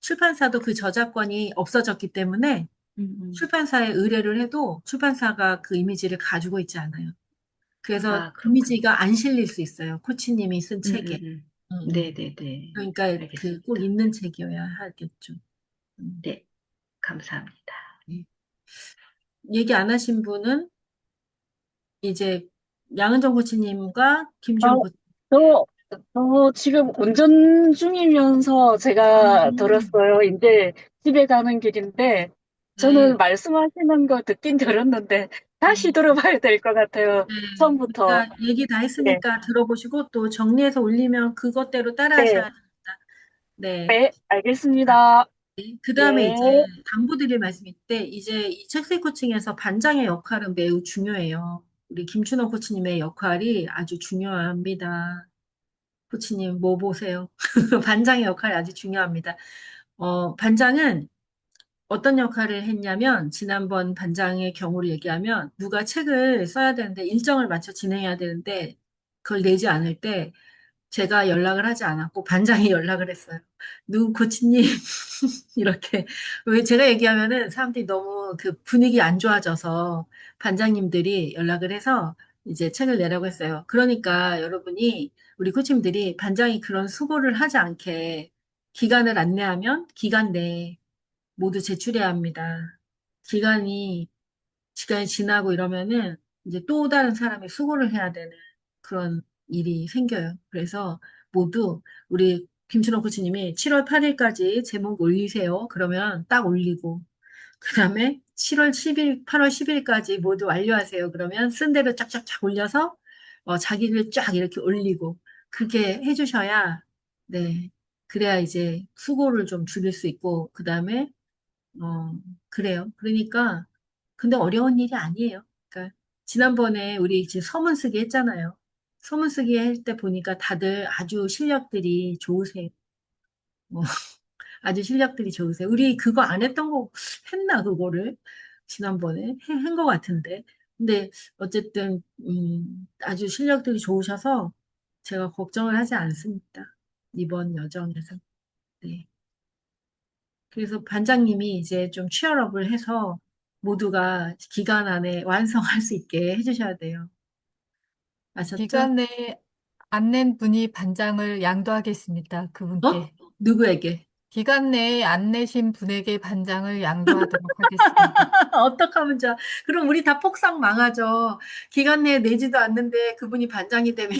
출판사도 그 저작권이 없어졌기 때문에 음. 출판사에 의뢰를 해도 출판사가 그 이미지를 가지고 있지 않아요. 그래서 아, 그렇군요. 이미지가 안 실릴 수 있어요. 코치님이 쓴 음, 책에. 음, 음. 음, 음. 네네네. 그러니까 그 꼭 알겠습니다. 있는 책이어야 하겠죠. 음. 네, 감사합니다. 네. 얘기 안 하신 분은 이제 양은정 코치님과 아, 김준호 코치님. 지금 운전 중이면서 아, 제가 들었어요. 이제 집에 가는 길인데, 네. 저는 말씀하시는 거 듣긴 들었는데, 다시 네. 들어봐야 될 것 같아요. 네. 처음부터. 그러니까 얘기 다 네, 했으니까 들어보시고 또 정리해서 올리면 그것대로 따라하셔야 네, 됩니다. 네. 네, 알겠습니다. 그 다음에 이제 네. 당부드릴 말씀인데, 이제 이 책색 코칭에서 반장의 역할은 매우 중요해요. 우리 김춘호 코치님의 역할이 아주 중요합니다. 코치님, 뭐 보세요? 반장의 역할이 아주 중요합니다. 반장은 어떤 역할을 했냐면, 지난번 반장의 경우를 얘기하면, 누가 책을 써야 되는데, 일정을 맞춰 진행해야 되는데, 그걸 내지 않을 때, 제가 연락을 하지 않았고 반장이 연락을 했어요. 누구 코치님 이렇게 왜 제가 얘기하면은 사람들이 너무 그 분위기 안 좋아져서 반장님들이 연락을 해서 이제 책을 내라고 했어요. 그러니까 여러분이 우리 코치님들이 반장이 그런 수고를 하지 않게 기간을 안내하면 기간 내에 모두 제출해야 합니다. 기간이 시간이 지나고 이러면은 이제 또 다른 사람이 수고를 해야 되는 그런 일이 생겨요. 그래서 모두 우리 김춘호 코치님이 7월 8일까지 제목 올리세요. 그러면 딱 올리고 그다음에 7월 10일, 8월 10일까지 모두 완료하세요. 그러면 쓴 대로 쫙쫙쫙 올려서 자기를 쫙 이렇게 올리고 그렇게 해주셔야 네 그래야 이제 수고를 좀 줄일 수 있고 그다음에 그래요. 그러니까, 근데 어려운 일이 아니에요. 그러니까, 지난번에 우리 이제 서문 쓰기 했잖아요. 서문 쓰기 할 때 보니까 다들 아주 실력들이 좋으세요. 뭐, 아주 실력들이 좋으세요. 우리 그거 안 했던 거 했나, 그거를? 지난번에 한 거 같은데. 근데 어쨌든, 아주 실력들이 좋으셔서 제가 걱정을 하지 않습니다. 이번 여정에서. 네. 그래서 반장님이 이제 좀 취업을 해서 모두가 기간 안에 완성할 수 있게 해주셔야 돼요. 아셨죠? 기간 내에 안 낸 분이 반장을 양도하겠습니다. 어? 그분께. 누구에게? 기간 내에 안 내신 분에게 반장을 양도하도록 하겠습니다. 어떡하면 좋아. 그럼 우리 다 폭삭 망하죠. 기간 내에 내지도 않는데 그분이 반장이 되면,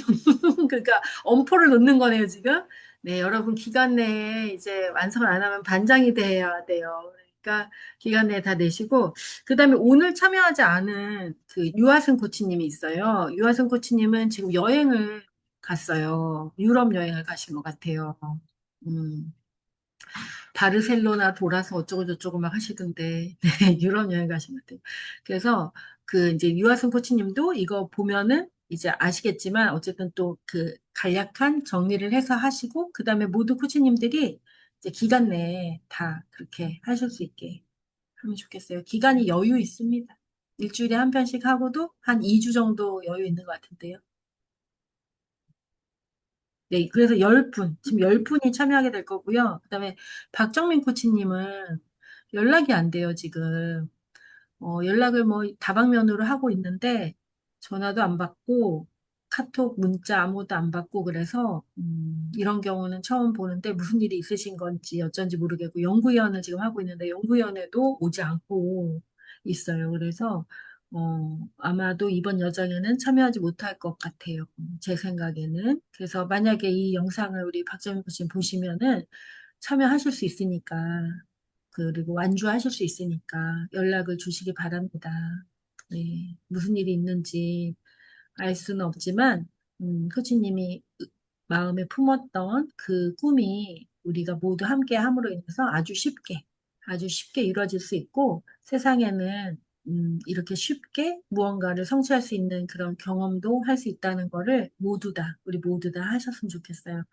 그러니까 엄포를 놓는 거네요, 지금. 네, 여러분 기간 내에 이제 완성을 안 하면 반장이 돼야 돼요. 그러니까 기간 내에 다 내시고, 그 다음에 오늘 참여하지 않은 그 유아승 코치님이 있어요. 유아승 코치님은 지금 여행을 갔어요. 유럽 여행을 가신 것 같아요. 음. 바르셀로나 돌아서 어쩌고 저쩌고 막 하시던데, 네, 유럽 여행 가신 것 같아요. 그래서 그 이제 유아승 코치님도 이거 보면은 이제 아시겠지만 어쨌든 또 그 간략한 정리를 해서 하시고, 그 다음에 모두 코치님들이 이제 기간 내에 다 그렇게 하실 수 있게 하면 좋겠어요. 기간이 여유 있습니다. 일주일에 한 편씩 하고도 한 2주 정도 여유 있는 것 같은데요. 네, 그래서 10분, 지금 10분이 참여하게 될 거고요. 그다음에 박정민 코치님은 연락이 안 돼요, 지금. 연락을 뭐 다방면으로 하고 있는데 전화도 안 받고 카톡, 문자 아무것도 안 받고 그래서 이런 경우는 처음 보는데 무슨 일이 있으신 건지 어쩐지 모르겠고 연구위원을 지금 하고 있는데 연구위원회도 오지 않고 있어요. 그래서 아마도 이번 여정에는 참여하지 못할 것 같아요. 제 생각에는. 그래서 만약에 이 영상을 우리 박정민 코치 보시면은 참여하실 수 있으니까 그리고 완주하실 수 있으니까 연락을 주시기 바랍니다. 네, 무슨 일이 있는지 알 수는 없지만, 코치님이 마음에 품었던 그 꿈이 우리가 모두 함께 함으로 인해서 아주 쉽게 이루어질 수 있고, 세상에는 이렇게 쉽게 무언가를 성취할 수 있는 그런 경험도 할 수 있다는 거를 우리 모두 다 하셨으면 좋겠어요.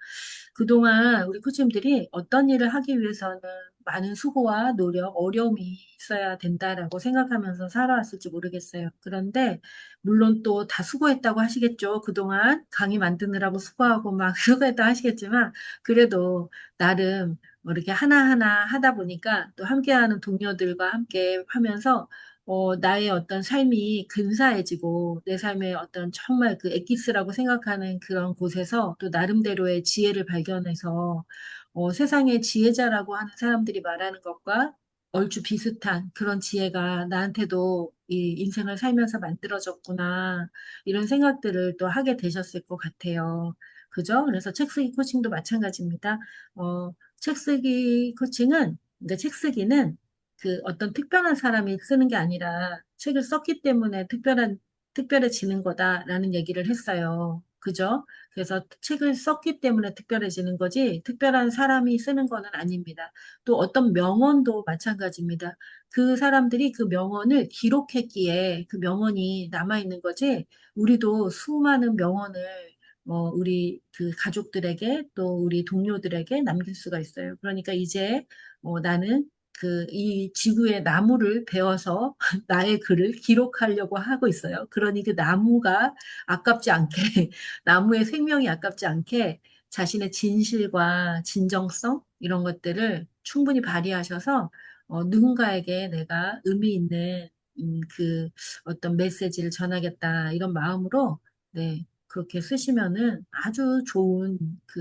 그동안 우리 코치님들이 어떤 일을 하기 위해서는 많은 수고와 노력, 어려움이 있어야 된다라고 생각하면서 살아왔을지 모르겠어요. 그런데 물론 또 다 수고했다고 하시겠죠. 그동안 강의 만드느라고 수고하고 막 수고했다 하시겠지만 그래도 나름 뭐 이렇게 하나하나 하다 보니까 또 함께하는 동료들과 함께 하면서 나의 어떤 삶이 근사해지고 내 삶의 어떤 정말 그 엑기스라고 생각하는 그런 곳에서 또 나름대로의 지혜를 발견해서 세상의 지혜자라고 하는 사람들이 말하는 것과 얼추 비슷한 그런 지혜가 나한테도 이 인생을 살면서 만들어졌구나. 이런 생각들을 또 하게 되셨을 것 같아요. 그죠? 그래서 책 쓰기 코칭도 마찬가지입니다. 책 쓰기 코칭은, 그러니까 책 쓰기는 그 어떤 특별한 사람이 쓰는 게 아니라 책을 썼기 때문에 특별해지는 거다라는 얘기를 했어요. 그죠? 그래서 책을 썼기 때문에 특별해지는 거지, 특별한 사람이 쓰는 거는 아닙니다. 또 어떤 명언도 마찬가지입니다. 그 사람들이 그 명언을 기록했기에 그 명언이 남아있는 거지, 우리도 수많은 명언을 우리 그 가족들에게 또 우리 동료들에게 남길 수가 있어요. 그러니까 이제 나는 이 지구의 나무를 베어서 나의 글을 기록하려고 하고 있어요. 그러니 그 나무가 아깝지 않게, 나무의 생명이 아깝지 않게 자신의 진실과 진정성 이런 것들을 충분히 발휘하셔서 누군가에게 내가 의미 있는 그 어떤 메시지를 전하겠다 이런 마음으로 네, 그렇게 쓰시면은 아주 좋은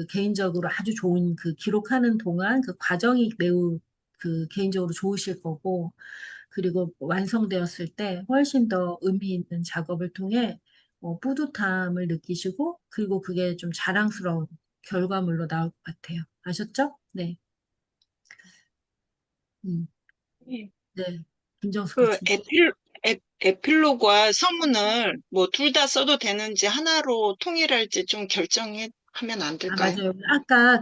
개인적으로 아주 좋은 그 기록하는 동안 그 과정이 매우 그 개인적으로 좋으실 거고 그리고 완성되었을 때 훨씬 더 의미 있는 작업을 통해 뿌듯함을 느끼시고 그리고 그게 좀 자랑스러운 결과물로 나올 것 같아요. 아셨죠? 네. 음, 예. 네. 김정수 그 코치. 에필로그와 서문을 뭐 둘 다 써도 되는지 하나로 통일할지 좀 결정하면 안 아, 될까요? 맞아요. 아까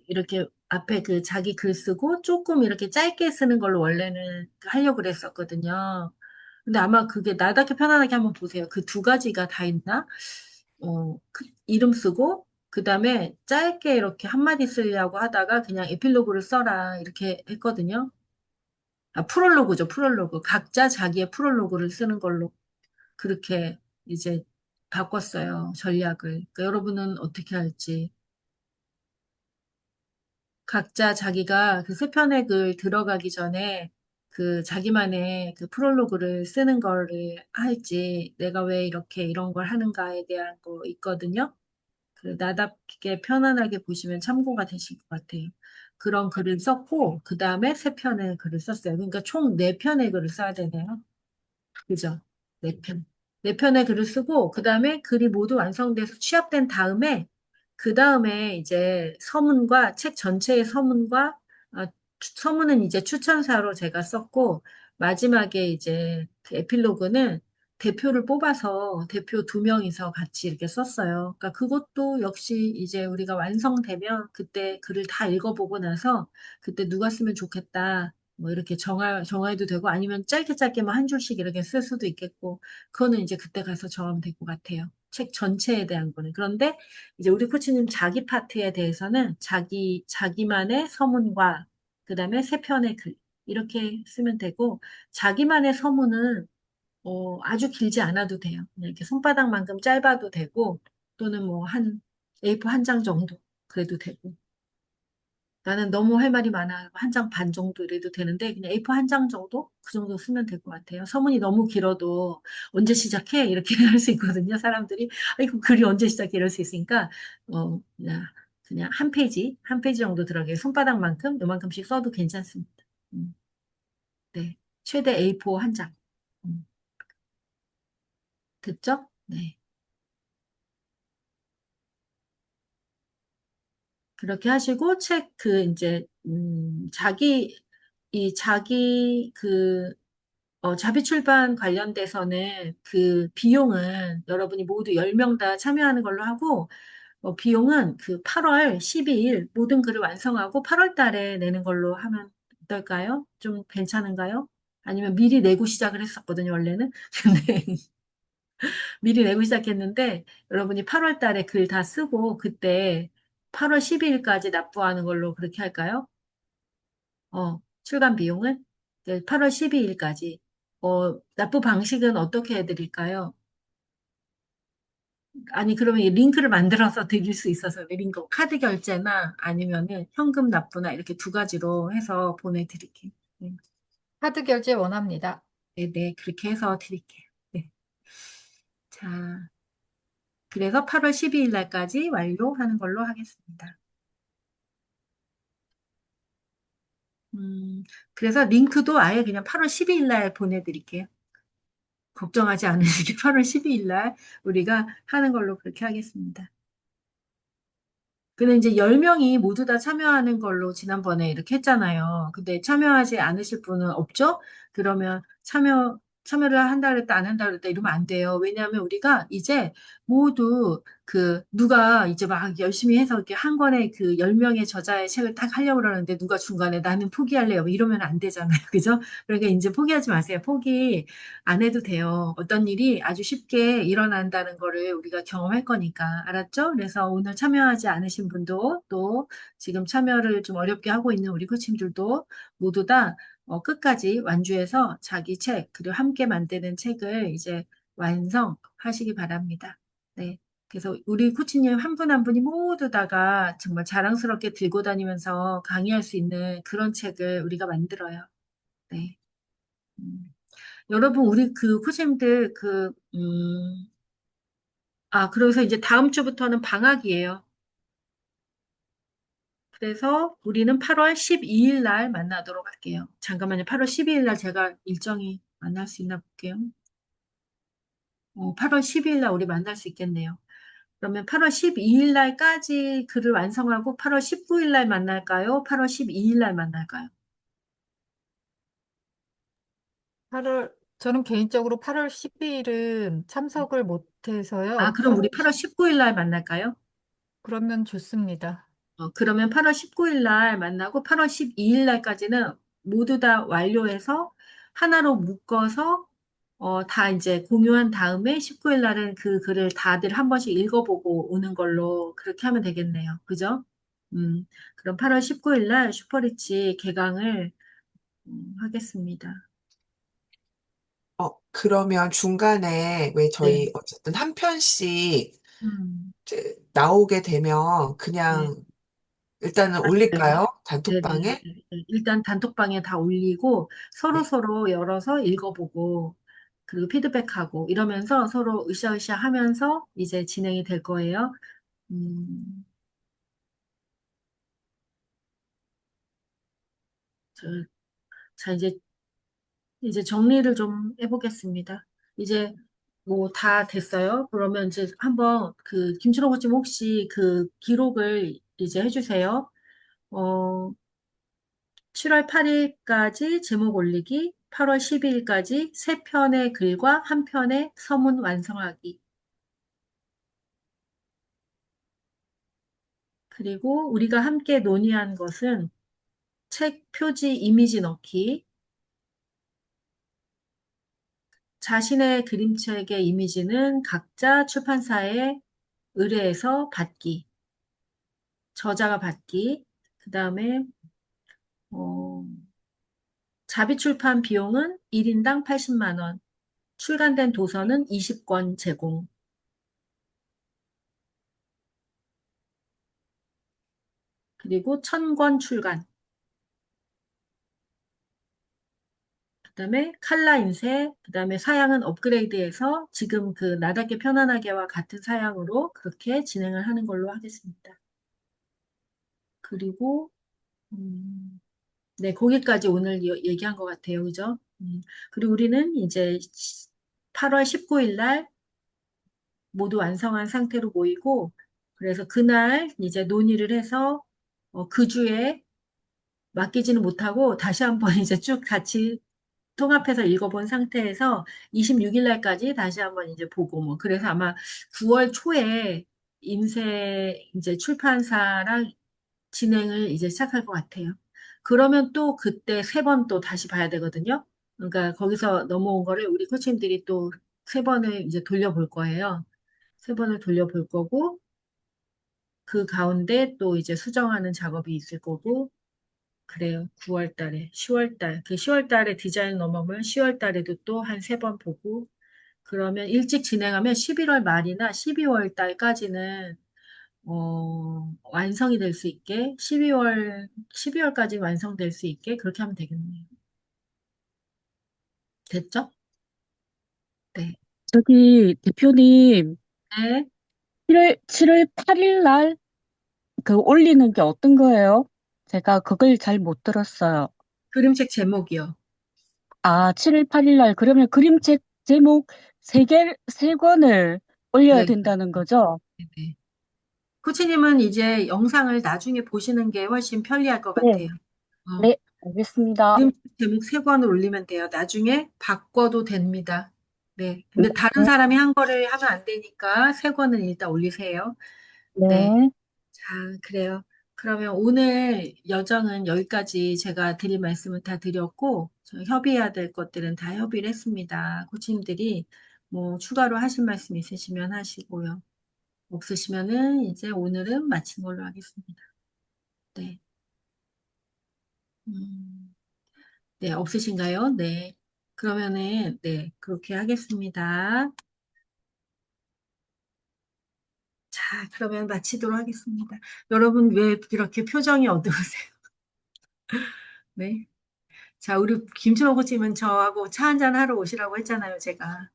이렇게 앞에 자기 글 쓰고 조금 이렇게 짧게 쓰는 걸로 원래는 하려고 그랬었거든요. 근데 아마 그게 나답게 편안하게 한번 보세요. 그 두 가지가 다 있나? 이름 쓰고, 그 다음에 짧게 이렇게 한마디 쓰려고 하다가 그냥 에필로그를 써라. 이렇게 했거든요. 아, 프롤로그죠, 프롤로그. 각자 자기의 프롤로그를 쓰는 걸로 그렇게 이제 바꿨어요. 전략을. 그러니까 여러분은 어떻게 할지. 각자 자기가 그 세 편의 글 들어가기 전에 그 자기만의 그 프롤로그를 쓰는 거를 할지, 내가 왜 이렇게 이런 걸 하는가에 대한 거 있거든요. 그 나답게 편안하게 보시면 참고가 되실 것 같아요. 그런 글을 썼고, 그 다음에 세 편의 글을 썼어요. 그러니까 총 네 편의 글을 써야 되네요. 그죠? 네 편. 네 편의 글을 쓰고, 그 다음에 글이 모두 완성돼서 취합된 다음에, 그 다음에 이제 서문과 책 전체의 서문과, 서문은 이제 추천사로 제가 썼고, 마지막에 이제 그 에필로그는 대표를 뽑아서 대표 두 명이서 같이 이렇게 썼어요. 그러니까 그것도 역시 이제 우리가 완성되면 그때 글을 다 읽어보고 나서 그때 누가 쓰면 좋겠다. 뭐 이렇게 정해도 되고 아니면 짧게 짧게 뭐 한 줄씩 이렇게 쓸 수도 있겠고 그거는 이제 그때 가서 정하면 될 것 같아요. 책 전체에 대한 거는. 그런데 이제 우리 코치님 자기 파트에 대해서는 자기만의 서문과 그다음에 세 편의 글 이렇게 쓰면 되고 자기만의 서문은 아주 길지 않아도 돼요. 그냥 이렇게 손바닥만큼 짧아도 되고 또는 뭐 한 A4 한 장 정도 그래도 되고 나는 너무 할 말이 많아. 한 장 반 정도 이래도 되는데, 그냥 A4 한 장 정도? 그 정도 쓰면 될 것 같아요. 서문이 너무 길어도 언제 시작해? 이렇게 할 수 있거든요, 사람들이. 아이고, 글이 언제 시작해? 이럴 수 있으니까, 그냥 한 페이지 정도 들어가게 손바닥만큼, 요만큼씩 써도 괜찮습니다. 음, 네. 최대 A4 한 장. 음, 됐죠? 네. 그렇게 하시고, 자기 자비 출판 관련돼서는 그 비용은 여러분이 모두 10명 다 참여하는 걸로 하고, 비용은 그 8월 12일 모든 글을 완성하고 8월 달에 내는 걸로 하면 어떨까요? 좀 괜찮은가요? 아니면 미리 내고 시작을 했었거든요, 원래는. 근데 미리 내고 시작했는데 여러분이 8월 달에 글 다 쓰고 그때 8월 12일까지 납부하는 걸로 그렇게 할까요? 출간 비용은 8월 12일까지. 납부 방식은 어떻게 해드릴까요? 아니, 그러면 이 링크를 만들어서 드릴 수 있어서 링크, 카드 결제나 아니면은 현금 납부나 이렇게 두 가지로 해서 보내드릴게요. 네, 카드 결제 원합니다. 네, 네, 그렇게 해서 드릴게요. 네. 자, 그래서 8월 12일 날까지 완료하는 걸로 하겠습니다. 그래서 링크도 아예 그냥 8월 12일 날 보내드릴게요. 걱정하지 않으시게 8월 12일 날 우리가 하는 걸로 그렇게 하겠습니다. 근데 이제 10명이 모두 다 참여하는 걸로 지난번에 이렇게 했잖아요. 근데 참여하지 않으실 분은 없죠? 그러면 참여를 한다 그랬다, 안 한다 그랬다 이러면 안 돼요. 왜냐하면 우리가 이제 모두 누가 이제 막 열심히 해서 이렇게 한 권에 그 10명의 저자의 책을 딱 하려고 그러는데 누가 중간에 나는 포기할래요. 뭐 이러면 안 되잖아요. 그죠? 그러니까 이제 포기하지 마세요. 포기 안 해도 돼요. 어떤 일이 아주 쉽게 일어난다는 거를 우리가 경험할 거니까. 알았죠? 그래서 오늘 참여하지 않으신 분도 또 지금 참여를 좀 어렵게 하고 있는 우리 코치님들도 모두 다 끝까지 완주해서 자기 책, 그리고 함께 만드는 책을 이제 완성하시기 바랍니다. 네. 그래서 우리 코치님 한 분 한 분이 모두 다가 정말 자랑스럽게 들고 다니면서 강의할 수 있는 그런 책을 우리가 만들어요. 네. 음. 여러분, 우리 그 코치님들 그래서 이제 다음 주부터는 방학이에요. 그래서 우리는 8월 12일 날 만나도록 할게요. 잠깐만요. 8월 12일 날 제가 일정이 만날 수 있나 볼게요. 8월 12일 날 우리 만날 수 있겠네요. 그러면 8월 12일 날까지 글을 완성하고 8월 19일 날 만날까요? 8월 12일 날 만날까요? 저는 개인적으로 8월 12일은 참석을 못해서요. 그럼 우리 8월 19일 날 만날까요? 그러면 좋습니다. 그러면 8월 19일 날 만나고 8월 12일 날까지는 모두 다 완료해서 하나로 묶어서 다 이제 공유한 다음에 19일 날은 그 글을 다들 한 번씩 읽어보고 오는 걸로 그렇게 하면 되겠네요. 그죠? 음, 그럼 8월 19일 날 슈퍼리치 개강을 하겠습니다. 그러면 중간에 왜 네. 저희 어쨌든 한 편씩 음, 이제 나오게 되면 네. 그냥 일단은 맞아요. 올릴까요? 네네네. 단톡방에? 일단 단톡방에 다 올리고 네. 서로서로 열어서 읽어보고 그리고 피드백하고 이러면서 서로 으쌰으쌰 하면서 이제 진행이 될 거예요. 음, 저, 자, 이제 정리를 좀 해보겠습니다. 이제 뭐 다 됐어요. 그러면 이제 한번 그 김춘호 코치 혹시 그 기록을 이제 해주세요. 어, 7월 8일까지 제목 올리기, 8월 12일까지 세편의 글과 한편의 서문 완성하기. 그리고 우리가 함께 논의한 것은 책 표지 이미지 넣기, 자신의 그림책의 이미지는 각자 출판사에 의뢰해서 받기, 저자가 받기, 그 다음에 자비 출판 비용은 1인당 80만 원, 출간된 도서는 20권 제공, 그리고 1000권 출간, 그다음에 칼라 인쇄, 그다음에 사양은 업그레이드해서 지금 그 나답게 편안하게와 같은 사양으로 그렇게 진행을 하는 걸로 하겠습니다. 그리고 네, 거기까지 오늘 얘기한 것 같아요. 그죠? 그리고 우리는 이제 8월 19일 날 모두 완성한 상태로 모이고, 그래서 그날 이제 논의를 해서 그 주에 맡기지는 못하고 다시 한번 이제 쭉 같이 통합해서 읽어본 상태에서 26일 날까지 다시 한번 이제 보고 뭐 그래서 아마 9월 초에 임세 이제 출판사랑 진행을 이제 시작할 것 같아요. 그러면 또 그때 세 번 또 다시 봐야 되거든요. 그러니까 거기서 넘어온 거를 우리 코치님들이 또 세 번을 이제 돌려볼 거예요. 세 번을 돌려볼 거고 그 가운데 또 이제 수정하는 작업이 있을 거고 그래요. 9월 달에, 10월 달. 그 10월 달에 디자인 넘어오면 10월 달에도 또 한 세 번 보고, 그러면 일찍 진행하면 11월 말이나 12월 달까지는, 완성이 될 수 있게, 12월까지 완성될 수 있게 그렇게 하면 되겠네요. 됐죠? 네. 저기 대표님, 네. 7월 8일 날 그 올리는 게 어떤 거예요? 제가 그걸 잘 못 들었어요. 그림책 제목이요. 아, 7월 8일 날 그러면 그림책 제목 세 권을 올려야 네. 된다는 거죠? 네. 코치님은 이제 영상을 나중에 보시는 게 훨씬 편리할 것 네, 같아요. 어. 네, 알겠습니다. 그림 제목 세 권을 올리면 돼요. 나중에 바꿔도 됩니다. 네. 네, 근데 다른 사람이 한 거를 하면 안 되니까 세 권은 일단 올리세요. 네. 네, 자, 그래요. 그러면 오늘 여정은 여기까지 제가 드릴 말씀을 다 드렸고, 저 협의해야 될 것들은 다 협의를 했습니다. 코치님들이 뭐 추가로 하실 말씀 있으시면 하시고요. 없으시면은 이제 오늘은 마친 걸로 하겠습니다. 네. 음. 네, 없으신가요? 네. 그러면은, 네, 그렇게 하겠습니다. 자, 그러면 마치도록 하겠습니다. 여러분, 왜 이렇게 표정이 어두우세요? 네. 자, 우리 김준호 코치님은 저하고 차 한잔 하러 오시라고 했잖아요, 제가.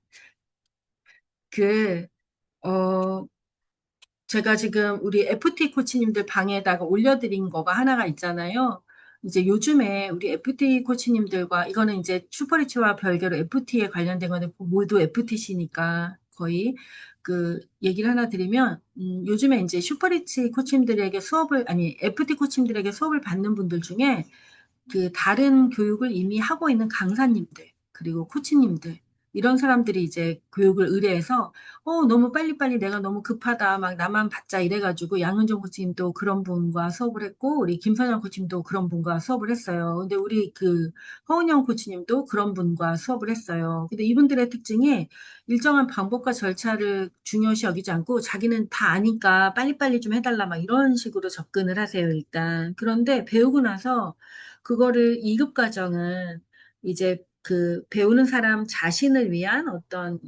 그, 어, 제가 지금 우리 FT 코치님들 방에다가 올려드린 거가 하나가 있잖아요. 이제 요즘에 우리 FT 코치님들과 이거는 이제 슈퍼리치와 별개로 FT에 관련된 건데 모두 FT시니까 거의 그 얘기를 하나 드리면 요즘에 이제 슈퍼리치 코치님들에게 수업을 아니 FT 코치님들에게 수업을 받는 분들 중에 그 다른 교육을 이미 하고 있는 강사님들 그리고 코치님들 이런 사람들이 이제 교육을 의뢰해서 너무 빨리빨리 내가 너무 급하다. 막 나만 받자 이래가지고 양은종 코치님도 그런 분과 수업을 했고 우리 김선영 코치님도 그런 분과 수업을 했어요. 근데 우리 그 허은영 코치님도 그런 분과 수업을 했어요. 근데 이분들의 특징이 일정한 방법과 절차를 중요시 여기지 않고 자기는 다 아니까 빨리빨리 좀 해달라 막 이런 식으로 접근을 하세요, 일단. 그런데 배우고 나서 그거를 2급 과정은 이제 그 배우는 사람 자신을 위한 어떤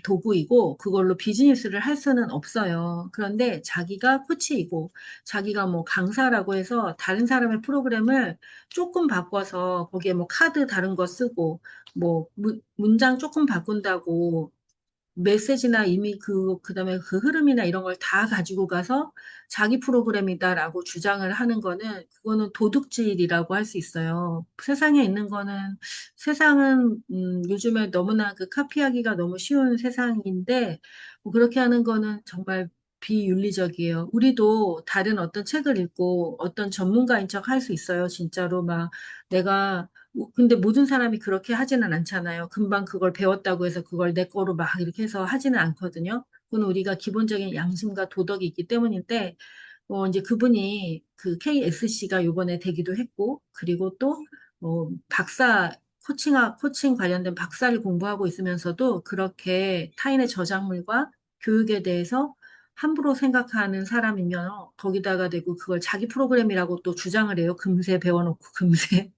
도구이고 그걸로 비즈니스를 할 수는 없어요. 그런데 자기가 코치이고 자기가 뭐 강사라고 해서 다른 사람의 프로그램을 조금 바꿔서 거기에 뭐 카드 다른 거 쓰고 뭐 문장 조금 바꾼다고 메시지나 이미 그다음에 그 흐름이나 이런 걸 다 가지고 가서 자기 프로그램이다라고 주장을 하는 거는, 그거는 도둑질이라고 할 수 있어요. 세상에 있는 거는, 세상은, 요즘에 너무나 그 카피하기가 너무 쉬운 세상인데, 뭐 그렇게 하는 거는 정말 비윤리적이에요. 우리도 다른 어떤 책을 읽고 어떤 전문가인 척 할 수 있어요. 진짜로 막 내가 근데 모든 사람이 그렇게 하지는 않잖아요. 금방 그걸 배웠다고 해서 그걸 내 거로 막 이렇게 해서 하지는 않거든요. 그건 우리가 기본적인 양심과 도덕이 있기 때문인데, 이제 그분이 그 KSC가 요번에 되기도 했고, 그리고 또, 코칭 관련된 박사를 공부하고 있으면서도 그렇게 타인의 저작물과 교육에 대해서 함부로 생각하는 사람이면 거기다가 대고 그걸 자기 프로그램이라고 또 주장을 해요. 금세 배워놓고 금세.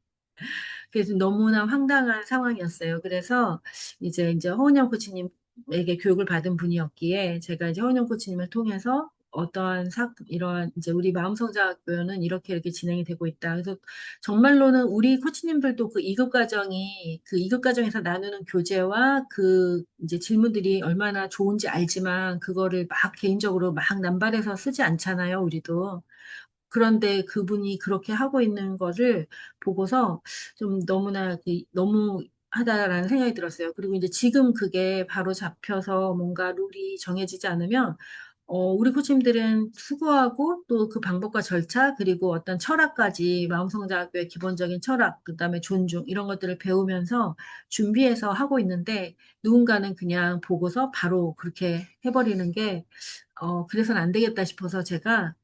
그래서 너무나 황당한 상황이었어요. 그래서 이제 허은영 코치님에게 교육을 받은 분이었기에 제가 이제 허은영 코치님을 통해서 어떠한 이러한 이제 우리 마음성자학교는 이렇게 진행이 되고 있다. 그래서 정말로는 우리 코치님들도 그 2급 과정이 그 2급 과정에서 나누는 교재와 그 이제 질문들이 얼마나 좋은지 알지만 그거를 막 개인적으로 막 남발해서 쓰지 않잖아요, 우리도. 그런데 그분이 그렇게 하고 있는 거를 보고서 좀 너무나 너무하다라는 생각이 들었어요. 그리고 이제 지금 그게 바로 잡혀서 뭔가 룰이 정해지지 않으면 우리 코치님들은 수고하고 또 그 방법과 절차 그리고 어떤 철학까지 마음성장학교의 기본적인 철학, 그다음에 존중 이런 것들을 배우면서 준비해서 하고 있는데 누군가는 그냥 보고서 바로 그렇게 해버리는 게 그래서는 안 되겠다 싶어서 제가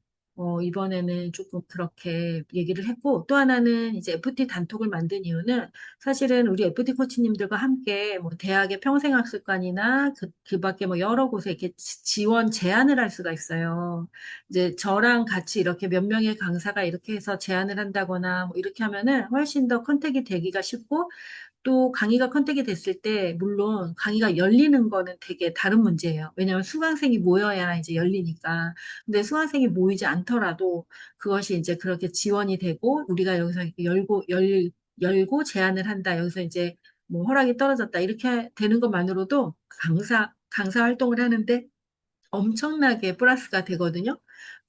이번에는 조금 그렇게 얘기를 했고, 또 하나는 이제 FT 단톡을 만든 이유는 사실은 우리 FT 코치님들과 함께 뭐 대학의 평생학습관이나 그 밖에 뭐 여러 곳에 이렇게 지원 제안을 할 수가 있어요. 이제 저랑 같이 이렇게 몇 명의 강사가 이렇게 해서 제안을 한다거나 뭐 이렇게 하면은 훨씬 더 컨택이 되기가 쉽고, 또 강의가 컨택이 됐을 때, 물론 강의가 열리는 거는 되게 다른 문제예요. 왜냐하면 수강생이 모여야 이제 열리니까. 근데 수강생이 모이지 않더라도 그것이 이제 그렇게 지원이 되고, 우리가 여기서 이렇게 열고 제안을 한다. 여기서 이제 뭐 허락이 떨어졌다. 이렇게 되는 것만으로도 강사 활동을 하는데 엄청나게 플러스가 되거든요.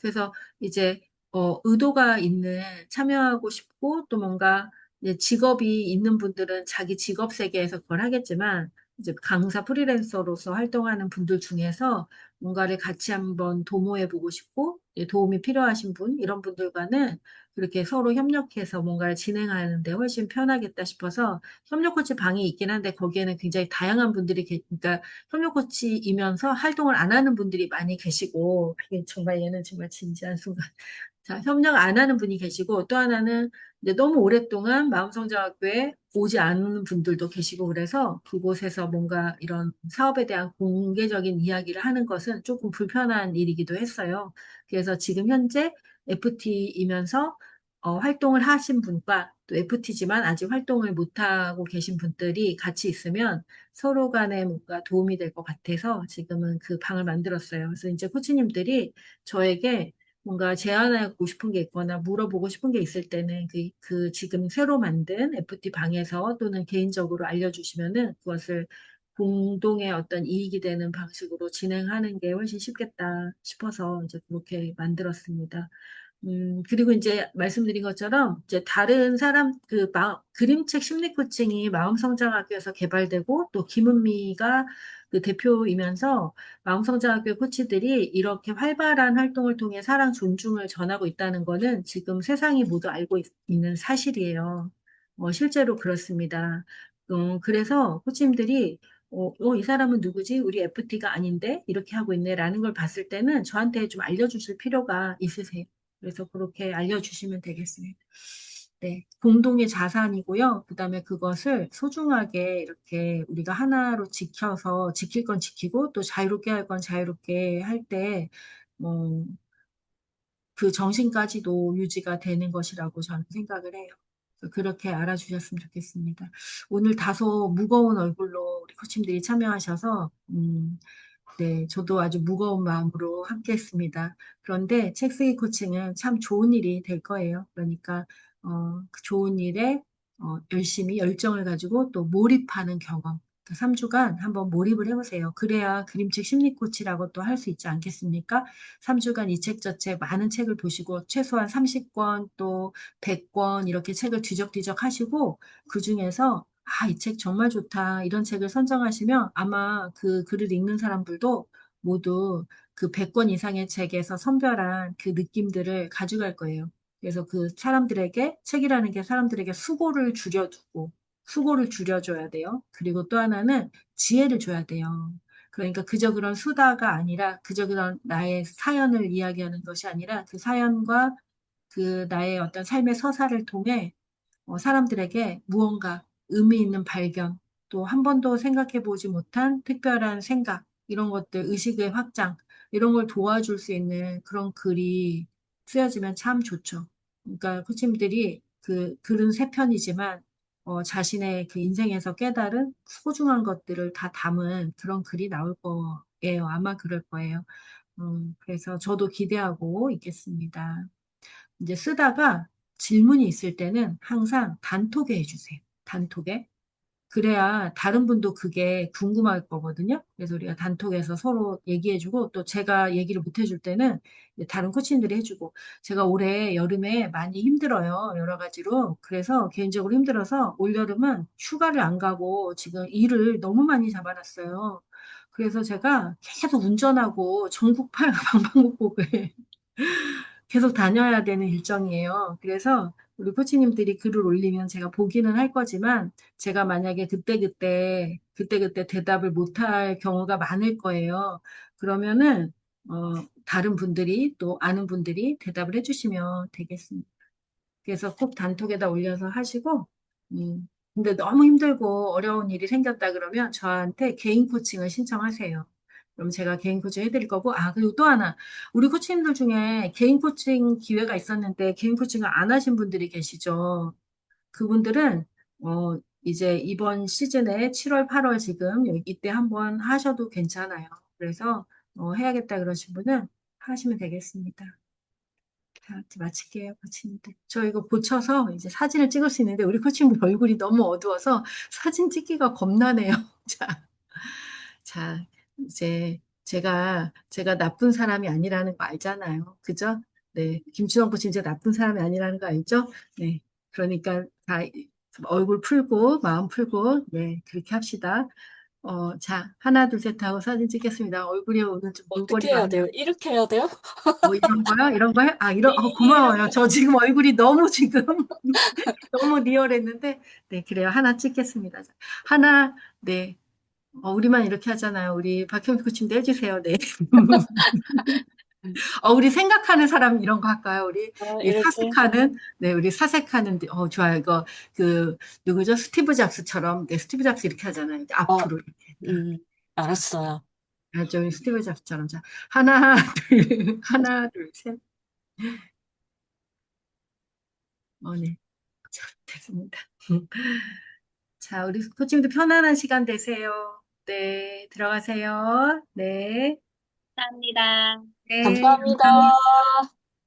그래서 이제 의도가 있는 참여하고 싶고 또 뭔가 이제 직업이 있는 분들은 자기 직업 세계에서 그걸 하겠지만 이제 강사 프리랜서로서 활동하는 분들 중에서 뭔가를 같이 한번 도모해 보고 싶고 도움이 필요하신 분 이런 분들과는 그렇게 서로 협력해서 뭔가를 진행하는데 훨씬 편하겠다 싶어서 협력 코치 방이 있긴 한데 거기에는 굉장히 다양한 분들이 그러니까 협력 코치이면서 활동을 안 하는 분들이 많이 계시고, 이게 정말 얘는 정말 진지한 순간. 자, 협력 안 하는 분이 계시고, 또 하나는 이제 너무 오랫동안 마음성장학교에 오지 않는 분들도 계시고, 그래서 그곳에서 뭔가 이런 사업에 대한 공개적인 이야기를 하는 것은 조금 불편한 일이기도 했어요. 그래서 지금 현재 FT이면서 활동을 하신 분과 또 FT지만 아직 활동을 못하고 계신 분들이 같이 있으면 서로 간에 뭔가 도움이 될 것 같아서 지금은 그 방을 만들었어요. 그래서 이제 코치님들이 저에게 뭔가 제안하고 싶은 게 있거나 물어보고 싶은 게 있을 때는 그 지금 새로 만든 FT 방에서 또는 개인적으로 알려주시면은 그것을 공동의 어떤 이익이 되는 방식으로 진행하는 게 훨씬 쉽겠다 싶어서 이제 그렇게 만들었습니다. 그리고 이제 말씀드린 것처럼 이제 다른 사람 그림책 심리 코칭이 마음성장학교에서 개발되고 또 김은미가 그 대표이면서 마음성장학교 코치들이 이렇게 활발한 활동을 통해 사랑 존중을 전하고 있다는 거는 지금 세상이 모두 알고 있는 사실이에요. 실제로 그렇습니다. 그래서 코치님들이 이 사람은 누구지? 우리 FT가 아닌데? 이렇게 하고 있네라는 걸 봤을 때는 저한테 좀 알려주실 필요가 있으세요. 그래서 그렇게 알려주시면 되겠습니다. 네, 공동의 자산이고요. 그다음에 그것을 소중하게 이렇게 우리가 하나로 지켜서 지킬 건 지키고 또 자유롭게 할 건 자유롭게 할 때, 뭐, 그 정신까지도 유지가 되는 것이라고 저는 생각을 해요. 그렇게 알아주셨으면 좋겠습니다. 오늘 다소 무거운 얼굴로 우리 코치님들이 참여하셔서, 네, 저도 아주 무거운 마음으로 함께 했습니다. 그런데 책 쓰기 코칭은 참 좋은 일이 될 거예요. 그러니까, 그 좋은 일에 열심히 열정을 가지고 또 몰입하는 경험. 3주간 한번 몰입을 해보세요. 그래야 그림책 심리 코치라고 또 할 수 있지 않겠습니까? 3주간 이 책 저 책 많은 책을 보시고 최소한 30권 또 100권 이렇게 책을 뒤적뒤적 하시고 그중에서 이 책 정말 좋다. 이런 책을 선정하시면 아마 그 글을 읽는 사람들도 모두 그 100권 이상의 책에서 선별한 그 느낌들을 가져갈 거예요. 그래서 그 사람들에게, 책이라는 게 사람들에게 수고를 줄여줘야 돼요. 그리고 또 하나는 지혜를 줘야 돼요. 그러니까 그저 그런 수다가 아니라, 그저 그런 나의 사연을 이야기하는 것이 아니라 그 사연과 그 나의 어떤 삶의 서사를 통해 사람들에게 무언가 의미 있는 발견, 또 한 번도 생각해 보지 못한 특별한 생각, 이런 것들, 의식의 확장, 이런 걸 도와줄 수 있는 그런 글이 쓰여지면 참 좋죠. 그러니까 코치님들이 그 글은 세 편이지만 자신의 그 인생에서 깨달은 소중한 것들을 다 담은 그런 글이 나올 거예요. 아마 그럴 거예요. 그래서 저도 기대하고 있겠습니다. 이제 쓰다가 질문이 있을 때는 항상 단톡에 해주세요. 단톡에. 그래야 다른 분도 그게 궁금할 거거든요. 그래서 우리가 단톡에서 서로 얘기해주고 또 제가 얘기를 못 해줄 때는 이제 다른 코치님들이 해주고 제가 올해 여름에 많이 힘들어요. 여러 가지로. 그래서 개인적으로 힘들어서 올여름은 휴가를 안 가고 지금 일을 너무 많이 잡아놨어요. 그래서 제가 계속 운전하고 전국 방방곡곡을 계속 다녀야 되는 일정이에요. 그래서 우리 코치님들이 글을 올리면 제가 보기는 할 거지만 제가 만약에 그때그때 대답을 못할 경우가 많을 거예요. 그러면은 다른 분들이 또 아는 분들이 대답을 해주시면 되겠습니다. 그래서 꼭 단톡에다 올려서 하시고 근데 너무 힘들고 어려운 일이 생겼다 그러면 저한테 개인 코칭을 신청하세요. 그럼 제가 개인 코칭 해드릴 거고, 그리고 또 하나. 우리 코치님들 중에 개인 코칭 기회가 있었는데 개인 코칭을 안 하신 분들이 계시죠. 그분들은, 이제 이번 시즌에 7월, 8월 지금 이때 한번 하셔도 괜찮아요. 그래서, 해야겠다 그러신 분은 하시면 되겠습니다. 자, 이제 마칠게요, 코치님들. 저 이거 고쳐서 이제 사진을 찍을 수 있는데 우리 코치님들 얼굴이 너무 어두워서 사진 찍기가 겁나네요. 자, 자, 이제 제가 나쁜 사람이 아니라는 거 알잖아요. 그죠? 네. 김치영 코치 이제 나쁜 사람이 아니라는 거 알죠? 네. 그러니까 다 얼굴 풀고, 마음 풀고, 네. 그렇게 합시다. 자, 하나, 둘, 셋 하고 사진 찍겠습니다. 얼굴이 오늘 좀 어떻게 물결이 해야 많아요. 돼요? 이렇게 해야 돼요? 이런 거요? 이런 거요? 이런 고마워요. 저 지금 얼굴이 너무 지금 너무 리얼했는데, 네, 그래요. 하나 찍겠습니다. 자, 하나, 네. 우리만 이렇게 하잖아요. 우리 박형수 코치님도 해주세요. 네. 우리 생각하는 사람 이런 거 할까요? 우리 이렇게. 사색하는, 네, 우리 사색하는, 좋아요. 이거, 누구죠? 스티브 잡스처럼, 네, 스티브 잡스 이렇게 하잖아요. 이제 어, 앞으로 이렇게. 알았어요. 우리 스티브 잡스처럼. 자, 하나, 하나, 둘, 셋. 네. 자, 됐습니다. 자, 우리 코치님도 편안한 시간 되세요. 네, 들어가세요. 네. 감사합니다. 네, 감사합니다. 감사합니다.